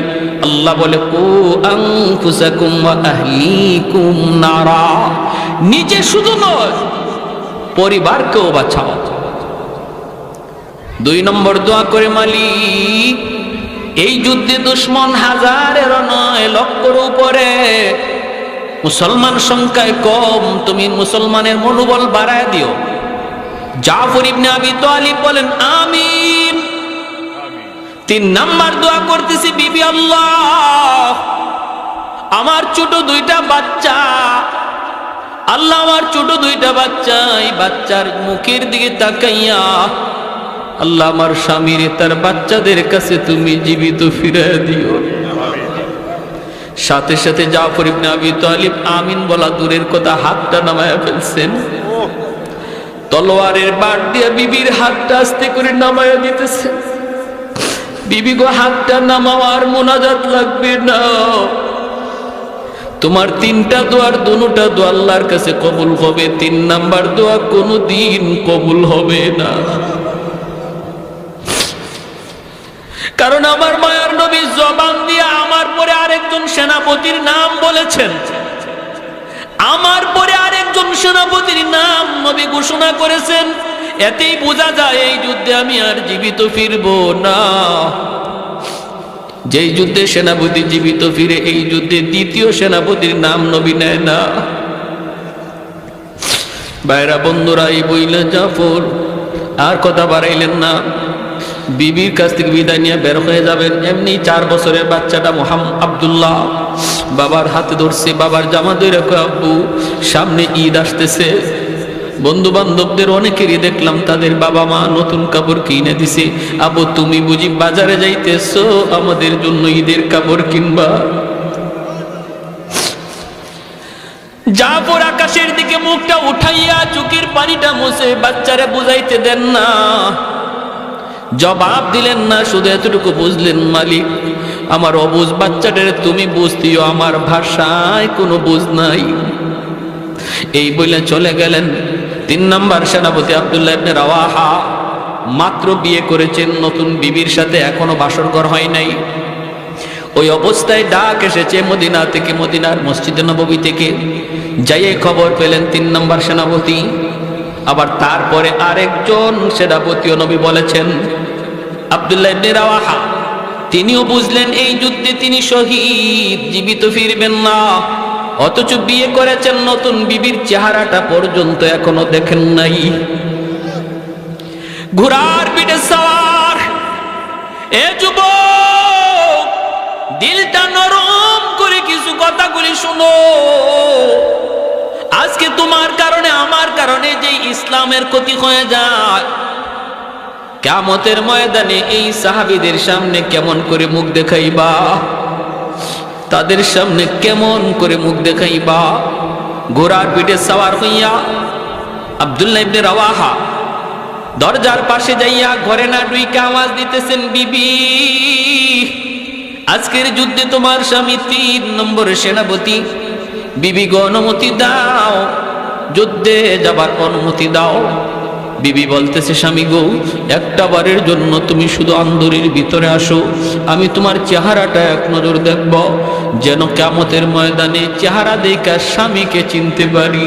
আল্লাহ বলে, কু আনফুসাকুম ওয়া আহলিকুম নারা। নিজে শুধু নয়, পরিবারকেও বাঁচাও। 2 নম্বর দোয়া করে, মালিক এই যুদ্ধে দুশ্মন হাজারেরও নয়, লক্ষের উপরে। মুসলমান সংখ্যায় কম, তুমি মুসলমানের মনোবল বাড়ায় দিও। জাফর ইবনে আবি তালিব বলেন, আমিন। 3 নাম্বার দোয়া করতেছি, বিবি, আল্লাহ আমার ছোট 2টা বাচ্চা, আল্লাহ আমার ছোট 2টা বাচ্চা, এই বাচ্চার মুখের দিকে তাকাইয়া আল্লাহ আমার স্বামীর তার বাচ্চাদের কাছে তুমি জীবিত ফিরিয়ে দিও। সাথে সাথে জাফর ইবনে আবি তালিব আমিন বলা দূরের কথা, হাতটা নামায়া ফেলছেন। তলোয়ারের বাট দিয়ে বিবির হাতটা আস্তে করে নামায়া দিতেছে। বিবি গো, হাতটা নামাওয়ার মুনাজাত লাগবে না। তোমার 3টা দোয়ার 2টা দোয়া আল্লাহর কাছে কবুল হবে, 3 নাম্বার দোয়া কোনোদিন কবুল হবে না। কারণ আমার মায়ার নবী জবান দিয়ে আমার পরে আরেকজন সেনাপতির নাম বলেছেন। আমার পরে আরেকজন সেনাপতির নাম নবী ঘোষণা করেছেন। এতেই বোঝা যায় এই যুদ্ধে আমি আর জীবিত ফিরব না। যেই যুদ্ধে সেনাপতি জীবিত ফিরে, এই যুদ্ধে 2য় সেনাপতির নাম নবী নেয় না। ভাইরা বন্ধুরা, এই বইলে জাফর আর কথা বাড়াইলেন না। বিবির কাছ থেকে বিদায় নিয়ে বের হয়ে যাবেন। এমনি 4 বছরের বাচ্চাটা মোহাম্মদ আব্দুল্লাহ বাবার হাতে ধরছে, বাবার জামা ধরে কয়, আব্বু সামনে ঈদ আসতেছে। বন্ধু বান্ধবদের অনেকেরই দেখলাম তাদের বাবা মা নতুন কাপড় কিনে দিছে। আব্বু তুমি বুঝি বাজারে যাইতেছো আমাদের জন্য ঈদের কাপড় কিনবা? জাফর আকাশের দিকে মুখটা উঠাইয়া চোখের পানিটা মুছে বাচ্চারে বুঝাইতে দেন না, জবাব দিলেন না। শুধু এতটুকু বুঝলেন, মালিক আমার অবুঝ বাচ্চাটারে তুমি বুঝতিও, আমার ভাষায় কোনো বুঝ নাই। এই বলে চলে গেলেন। 3 নাম্বার সেনাপতি আব্দুল্লাহ ইবনে রাওয়াহা মাত্র বিয়ে করেছেন, নতুন বিবির সাথে এখনো বাসর ঘর হয় নাই। ওই অবস্থায় ডাক এসেছে মদিনা থেকে, মদিনার মসজিদে নববী থেকে। যাইয়ে খবর পেলেন 3 নাম্বার সেনাপতি। আবার তারপরে আরেকজন সেনাপতিও নবী বলেছেন, আব্দুল্লাহ ইবনে রাওয়াহা। তিনিও বুঝলেন এই যুদ্ধে তিনি শহীদ, জীবিত ফিরবেন না। অথচ বিয়ে করেছেন, নতুন বিবির চেহারাটা পর্যন্ত এখনো দেখেন নাই। ঘোড়ার পিঠে সওয়ার এ যুবক, দিলটা নরম করে কিছু কথাগুলি শুনো। আজকে তোমার কারণে আমার কারণে যে ইসলামের ক্ষতি হয়ে যায়, কিয়ামতের ময়দানে এই সাহাবীদের সামনে কেমন করে মুখ দেখাইবা? তাদের সামনে কেমন করে মুখ দেখাইবা? ঘোড়ার পিঠে সওয়ার হইয়া আব্দুল্লাহ ইবনে রাওয়াহা দরজার পাশে যাইয়া ঘরে না ঢুইকা আওয়াজ দিতেছেন, বিবি আজকের যুদ্ধে তোমার স্বামী 3 নম্বর সেনাপতি, বিবি গো অনুমতি দাও, যুদ্ধে যাবার অনুমতি দাও। বিবি বলতেছে, স্বামী গো একটা বারের জন্য তুমি শুধু আন্দরের ভিতরে আসো, আমি তোমার চেহারাটা এক নজর দেখব, যেন কিয়ামতের ময়দানে চেহারা দেখা স্বামীকে চিনতে পারি।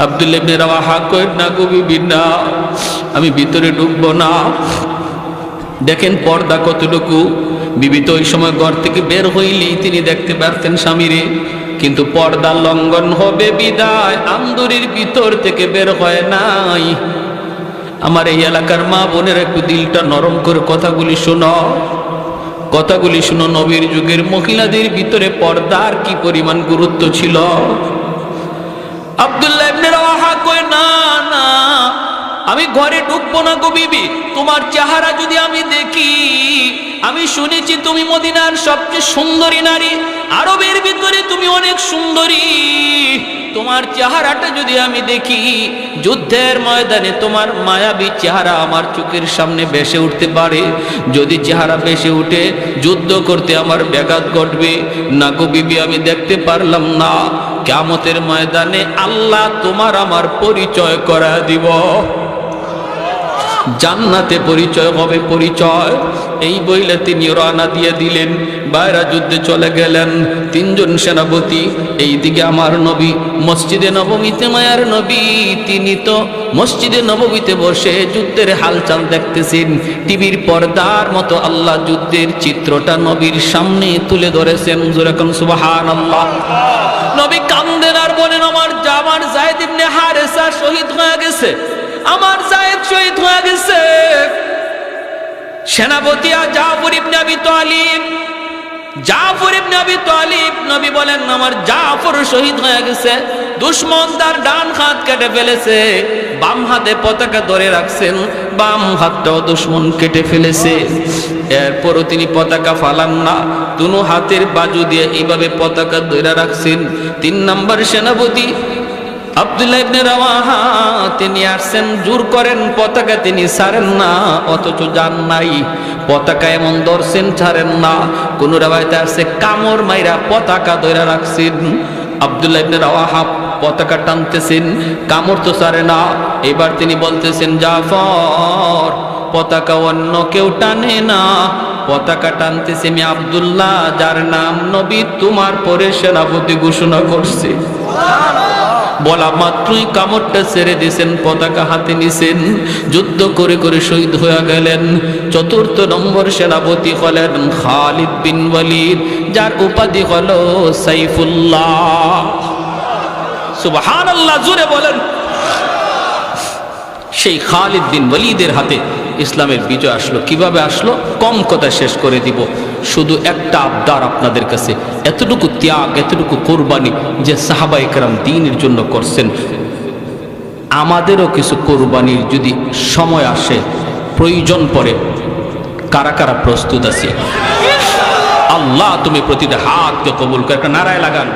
আব্দুল্লাহ ইবনে রাওয়াহা কয়, না গো বিবি না, আমি ভিতরে ঢুকবো না। দেখেন পর্দা কতটুকু। বিবি তো ওই সময় ঘর থেকে বের হইলেই তিনি দেখতে পারতেন স্বামীরে, কিন্তু পর্দা লঙ্ঘন হবে বিদায় আন্দরের ভিতর থেকে বের হয় নাই। আমার এই এলাকার মা বোনের একটু দিলটা নরম করে কথাগুলি শোনো, কথাগুলি শুনো। নবীর যুগের মহিলাদের ভিতরে পর্দার কি পরিমাণ গুরুত্ব ছিল। আব্দুল্লাহ ইবনে রাওয়াহা কয়, না না, আমি ঘরে ঢুকবো না গো বিবি, তোমার চেহারা যদি আমি দেখি, আমি শুনেছি তুমি মদিনার সবচেয়ে সুন্দরী নারী, আরবের ভিতরে তুমি অনেক সুন্দরী, তোমার চেহারাটা যদি আমি দেখি, যুদ্ধের ময়দানে তোমার মায়াবী চেহারা আমার চোখের সামনে ভেসে উঠতে পারে, যদি চেহারা ভেসে উঠে যুদ্ধ করতে আমার ব্যাঘাত ঘটবে। না গো বিবি, আমি দেখতে পারলাম না। কিয়ামতের ময়দানে আল্লাহ তোমার আমার পরিচয় করা দিব, জান্নাতে পরিচয় হবে, পরিচয়। এই বইলে তিনি রওনা দিয়ে দিলেন, বাইরা যুদ্ধে চলে গেলেন। 3 জন সেনাপতি, এইদিকে আমার নবী মসজিদে নববীতে, মায়ার নবী তিনি তো মসজিদে নববীতে বসে যুদ্ধের হালচাল দেখতেছেন। টিভির পর্দার মতো আল্লাহ যুদ্ধের চিত্রটা নবীর সামনে তুলে ধরেছেন। যেরকম সুবহানাল্লাহ। নবী কান্দেন আর বলেন, আমার যায়েদ ইবনে হারেসা শহীদ হয়ে গেছে, আমার যায়েদ শহীদ হয়ে গেছে। সেনাপতি জাফর ইবনে আবি তালিব, জাফর ইবনে আবি তালিব, নবী বলেন আমার জাফর শহীদ হয়ে গেছে। দুশমন তার ডান হাত কেটে ফেলেছে, বাম হাতে পতাকা ধরে রাখছেন, বাম হাতটাও দুশমন কেটে ফেলেছে। এরপরও তিনি পতাকা ফালান না, দুনো হাতের বাজু দিয়ে এইভাবে পতাকা ধরে রাখছেন। 3 নম্বর সেনাপতি আব্দুল্লাহ ইবনে রাওয়াহা তিনি আসছেন, জোর করেন পতাকা তিনি ছাড়েন না, অথচ জান নাই, পতাকা এমন ধরছেন ছাড়েন না। কোন রাওয়ায়াতে আসছে কামড় মাইরা পতাকা ধরে রাখছেন। আব্দুল্লাহ ইবনে রাওয়াহা পতাকা টানতেছেন, কামড় তো ছাড়ে না। এবার তিনি বলতেছেন, জাফর পতাকা অন্য কেউ টানে না, পতাকা টানতেছে আমি আব্দুল্লাহ, যার নাম নবী তোমার পরে সেনাপতি ঘোষণা করছে। বলা মাত্রই কামড়টা ছেড়ে দিয়েছেন, পতাকা হাতে নিছেন, যুদ্ধ করে করে শহীদ হয়ে গেলেন। 4 নম্বর সেনাপতি হলেন খালিদ বিন ওয়ালিদ, যার উপাধি হলো সাইফুল্লাহ। সুবহানাল্লাহ, জোরে বলেন। সেই খালিদ বিন ওয়ালিদের হাতে ইসলামের বিজয় আসলো। কিভাবে আসলো? কম কথা শেষ করে দিব, শুধু একটা আবদার আপনাদের কাছে, এতটুকু ত্যাগ, এতটুকু কোরবানি যে সাহাবায়ে কেরাম দ্বীনের জন্য করছেন, আমাদেরও কিছু কোরবানির যদি সময় আসে, প্রয়োজন পড়ে, কারা কারা প্রস্তুত আছে? আল্লাহ তুমি প্রতিটা হাতকে কবুল করে একটা নারায় লাগান।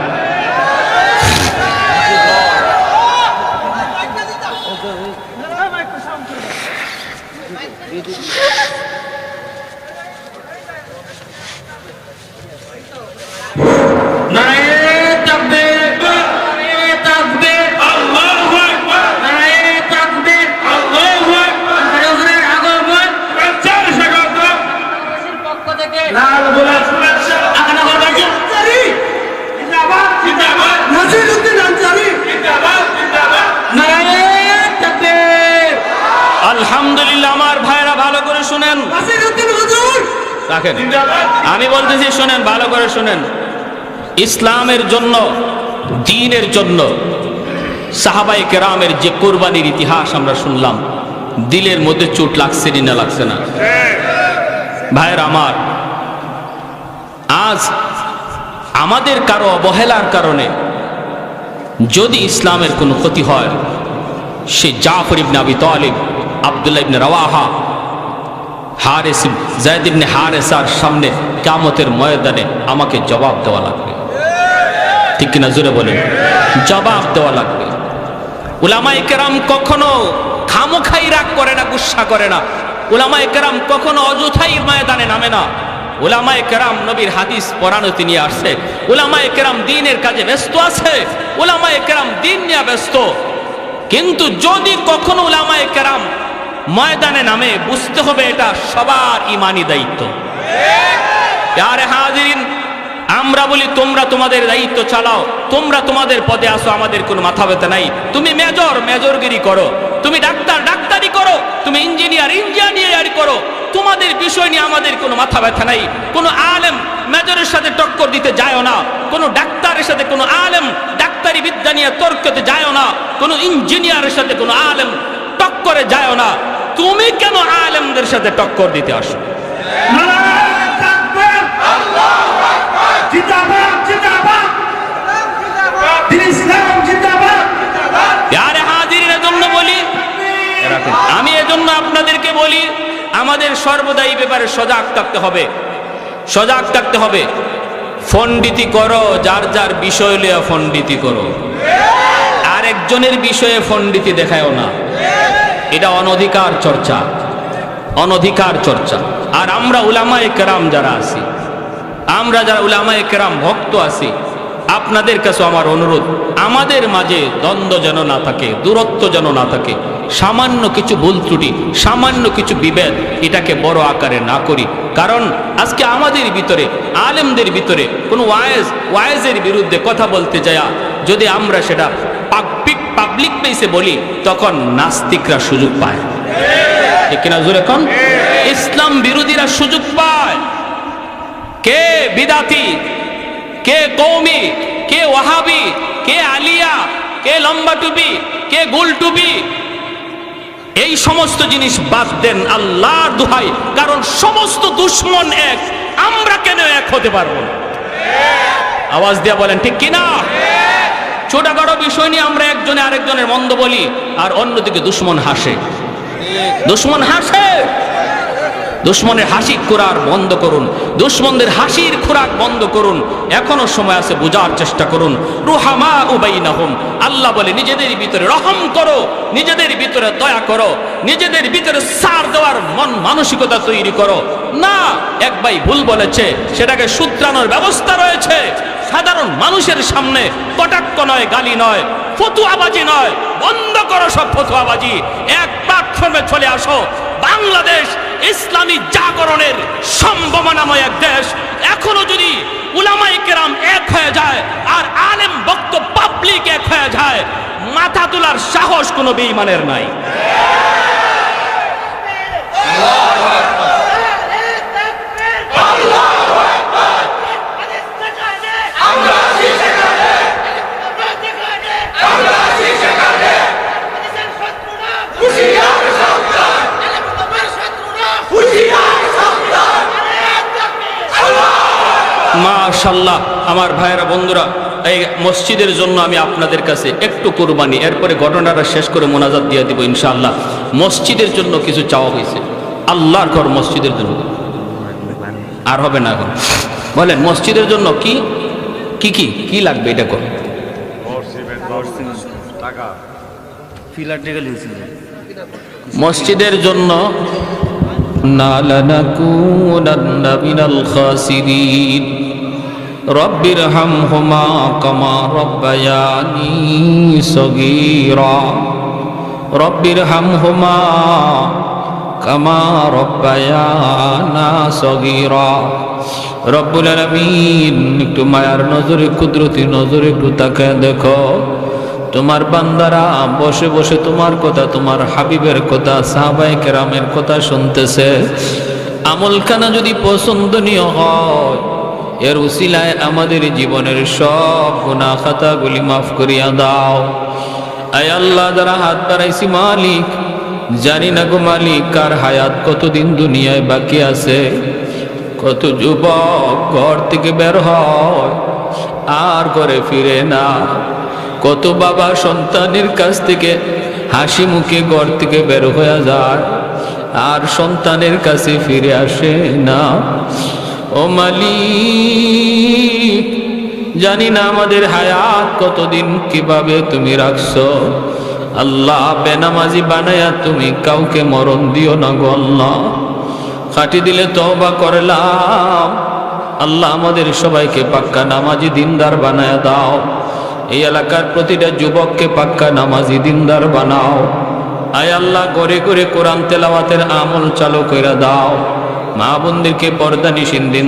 আলহামদুলিল্লাহ। আমার ভাইরা ভালো করে শুনেন, রাখেন, আমি বলতেছি শুনেন, ভালো করে শুনেন। ইসলামের জন্য, দ্বীনের জন্য সাহাবায়ে কেরামের যে কোরবানির ইতিহাস আমরা শুনলাম, দিলের মধ্যে চোট লাগছে না লাগছে না? ভাইরা আমার, আজ আমাদের কারো অবহেলার কারণে যদি ইসলামের কোনো ক্ষতি হয়, সে জাফর ইবনে আবি তালিব, আব্দুল্লাহ ইবনে রাওয়াহা, হারিস যায়েদ ইবনে হারেসার সামনে কিয়ামতের ময়দানে আমাকে জবাব দেওয়া লাগবে। ঠিক কিনা জোরে বলেন? জবাব দেওয়া লাগবে। উলামায়ে কেরাম কখনো খামোখাই রাগ করে না, গুসা করে না। উলামায়ে কেরাম কখনো অযথাই ময়দানে নামে না। উলামায়ে কেরাম নবীর হাদিস পড়ানোতে নিয়ে আসছে। উলামায়ে কেরাম দ্বীনের কাজে ব্যস্ত আছে। উলামায়ে কেরাম দ্বীন নিয়ে ব্যস্ত। কিন্তু যদি কখনো উলামায়ে কেরাম ময়দানে নামে, বুঝতে হবে এটা সবার ইমানি দায়িত্ব। আরে হাজিরিন, আমরা বলি তোমরা তোমাদের দায়িত্ব চালাও, তোমরা তোমাদের পদে আসো, আমাদের কোনো মাথা ব্যথা নাই। তুমি মেজর মেজরগিরি করো, তুমি ডাক্তার ডাক্তারি করো, তুমি ইঞ্জিনিয়ার ইঞ্জিনিয়ারি করো, তোমাদের বিষয় নিয়ে আমাদের কোনো মাথা ব্যথা নাই। কোনো আলেম মেজরের সাথে টক্কর দিতে যায়ও না, কোনো ডাক্তারের সাথে কোনো আলেম ডাক্তারি বিদ্যা নিয়ে তর্কতে যায়ও না, কোনো ইঞ্জিনিয়ারের সাথে কোনো আলেম টক্করে যায়ও না। তুমি কেন আলেমদের সাথে টক্কর দিতে আসো? আমি এজন্য আপনাদেরকে বলি, আমাদের সর্বদা এই ব্যাপারে সজাগ থাকতে হবে, সজাগ থাকতে হবে। ফন্ডিতি করো, যার যার বিষয় লিয়া ফন্ডিতি করো, আরেকজনের বিষয়ে ফন্ডিতি দেখায়ও না। এটা অনধিকার চর্চা, অনধিকার চর্চা। আর আমরা উলামায়ে কেরাম যারা আছি, আমরা যারা উলামায়ে কেরাম ভক্ত আছি, আপনাদের কাছে আমার অনুরোধ, আমাদের মাঝে দ্বন্দ্ব যেন না থাকে, দূরত্ব যেন না থাকে। সামান্য কিছু ভুল ত্রুটি, সামান্য কিছু বিভেদ, এটাকে বড় আকারে না করি। কারণ আজকে আমাদের ভিতরে, আলেমদের ভিতরে কোনো ওয়াইজের বিরুদ্ধে কথা বলতে যায়, যদি আমরা সেটা পাবলিক প্লেসে বলি, তখন নাস্তিকরা সুযোগ পায়। ঠিক কিনা জোরে কোন? ইসলাম বিরোধীরা সুযোগ পায়। কে বিদাতি, কে কওমি, কে ওয়াহাবি, কে আলিয়া, কে লম্বা টুপি, কে গোল টুপি, এই সমস্ত জিনিস বাদ দেন আল্লাহর দোহাই। কারণ সমস্ত দুশ্মন এক, আমরা কেন এক হতে পারবো না? আওয়াজ দিয়া বলেন ঠিক কিনা? ছোটখাটো বিষয় নিয়ে আমরা একজনে আরেকজনের মন্দ বলি, আর অন্যদিকে দুশ্মন হাসে। দুশ্মন হাসে। দুশ্মনের হাসি খোরাক বন্ধ করুন, দুশ্মনদের হাসির খোরাক বন্ধ করুন। এখনো সময় আছে, বোঝার চেষ্টা করুন। রুহামা উবাইনাহুম, আল্লাহ বলে নিজেদের ভিতরে রহম করো, নিজেদের ভিতরে দয়া করো, নিজেদের ভিতরে ছাড় দেওয়ার মন মানসিকতা তৈরি করো। না, এক ভাই ভুল বলেছে, সেটাকে শুধরানোর ব্যবস্থা রয়েছে। সাধারণ মানুষের সামনে কটাক্ষ নয়, গালি নয়, ফতুয়াবাজি নয়, বন্ধ করো সব ফতুয়াবাজি। এক প্ল্যাটফর্মে চলে আসো। বাংলাদেশ ইসলামী জাগরণের সম্ভাবনাময় এক দেশ। এখনো যদি উলামায়ে কেরাম এক হয়ে যায় আর আলেম বক্ত পাবলিক এক হয়ে যায়, মাথা তোলার সাহস কোনো বেঈমানের নাই। মাশাআল্লাহ, আমার ভাইয়েরা বন্ধুরা, এই মসজিদের জন্য আমি আপনাদের কাছে একটু কুরবানি, এরপরে ঘটনাটা শেষ করে মোনাজাত দিয়ে দিব ইনশাআল্লাহ। মসজিদের জন্য কিছু চাওয়া হয়েছে, আল্লাহর ঘর মসজিদের জন্য। আর হবে না এখন? বলেন মসজিদের জন্য কি কি কি কি লাগবে? এটা কর। মসজিদের জন্য নালানাকুনান্না মিনাল খাসিরিন রব্বিরহামহুমা কামা রব্বায়ানি সগীরা রব্বিরহামহুমা কামা রব্বায়ানা সগীরা। রব্বুল আলামিন, একটু মায়ার নজরে, কুদরতি নজরে একটু তাকায় দেখো, তোমার বান্দারা বসে বসে তোমার কথা, তোমার হাবিবের কথা, সাহাবায়ে কেরামের কথা শুনতেছে। আমলখানা যদি পছন্দনীয় হয়, এর উসিলায় আমাদের জীবনের সব গুনাহ খাতাগুলি মাফ করিয়া দাও। আয় আল্লাহ, যারা হাত বাড়াইছি মালিক, জানি না গো মালিক, কার হায়াত কতদিন দুনিয়ায় বাকি আছে। কত যুবক ঘর থেকে বের হয় আর ঘরে ফিরে না, কত বাবা সন্তানের কাছ থেকে হাসি মুখে ঘর থেকে বের হয়ে যায় আর সন্তানের কাছে ফিরে আসে না। ও মালিক, জানি না আমাদের হায়াত কতদিন কিভাবে তুমি রাখছো। আল্লাহ, বেনামাজি বানায়া তুমি কাউকে মরণ দিও না গো আল্লাহ। খাটি দিলে তওবা করলাম। আল্লাহ, আমাদের সবাইকে পাক্কা নামাজি দিনদার বানায়া দাও। এই এলাকার প্রতিটা যুবককে পাক্কা নামাজি দিনদার বানাও। আয় আল্লাহ, ঘরে ঘরে কোরআন তেলাওয়াতের আমল চালু কইরা দাও। মা বোনদেরকে পর্দা নিশিন দিন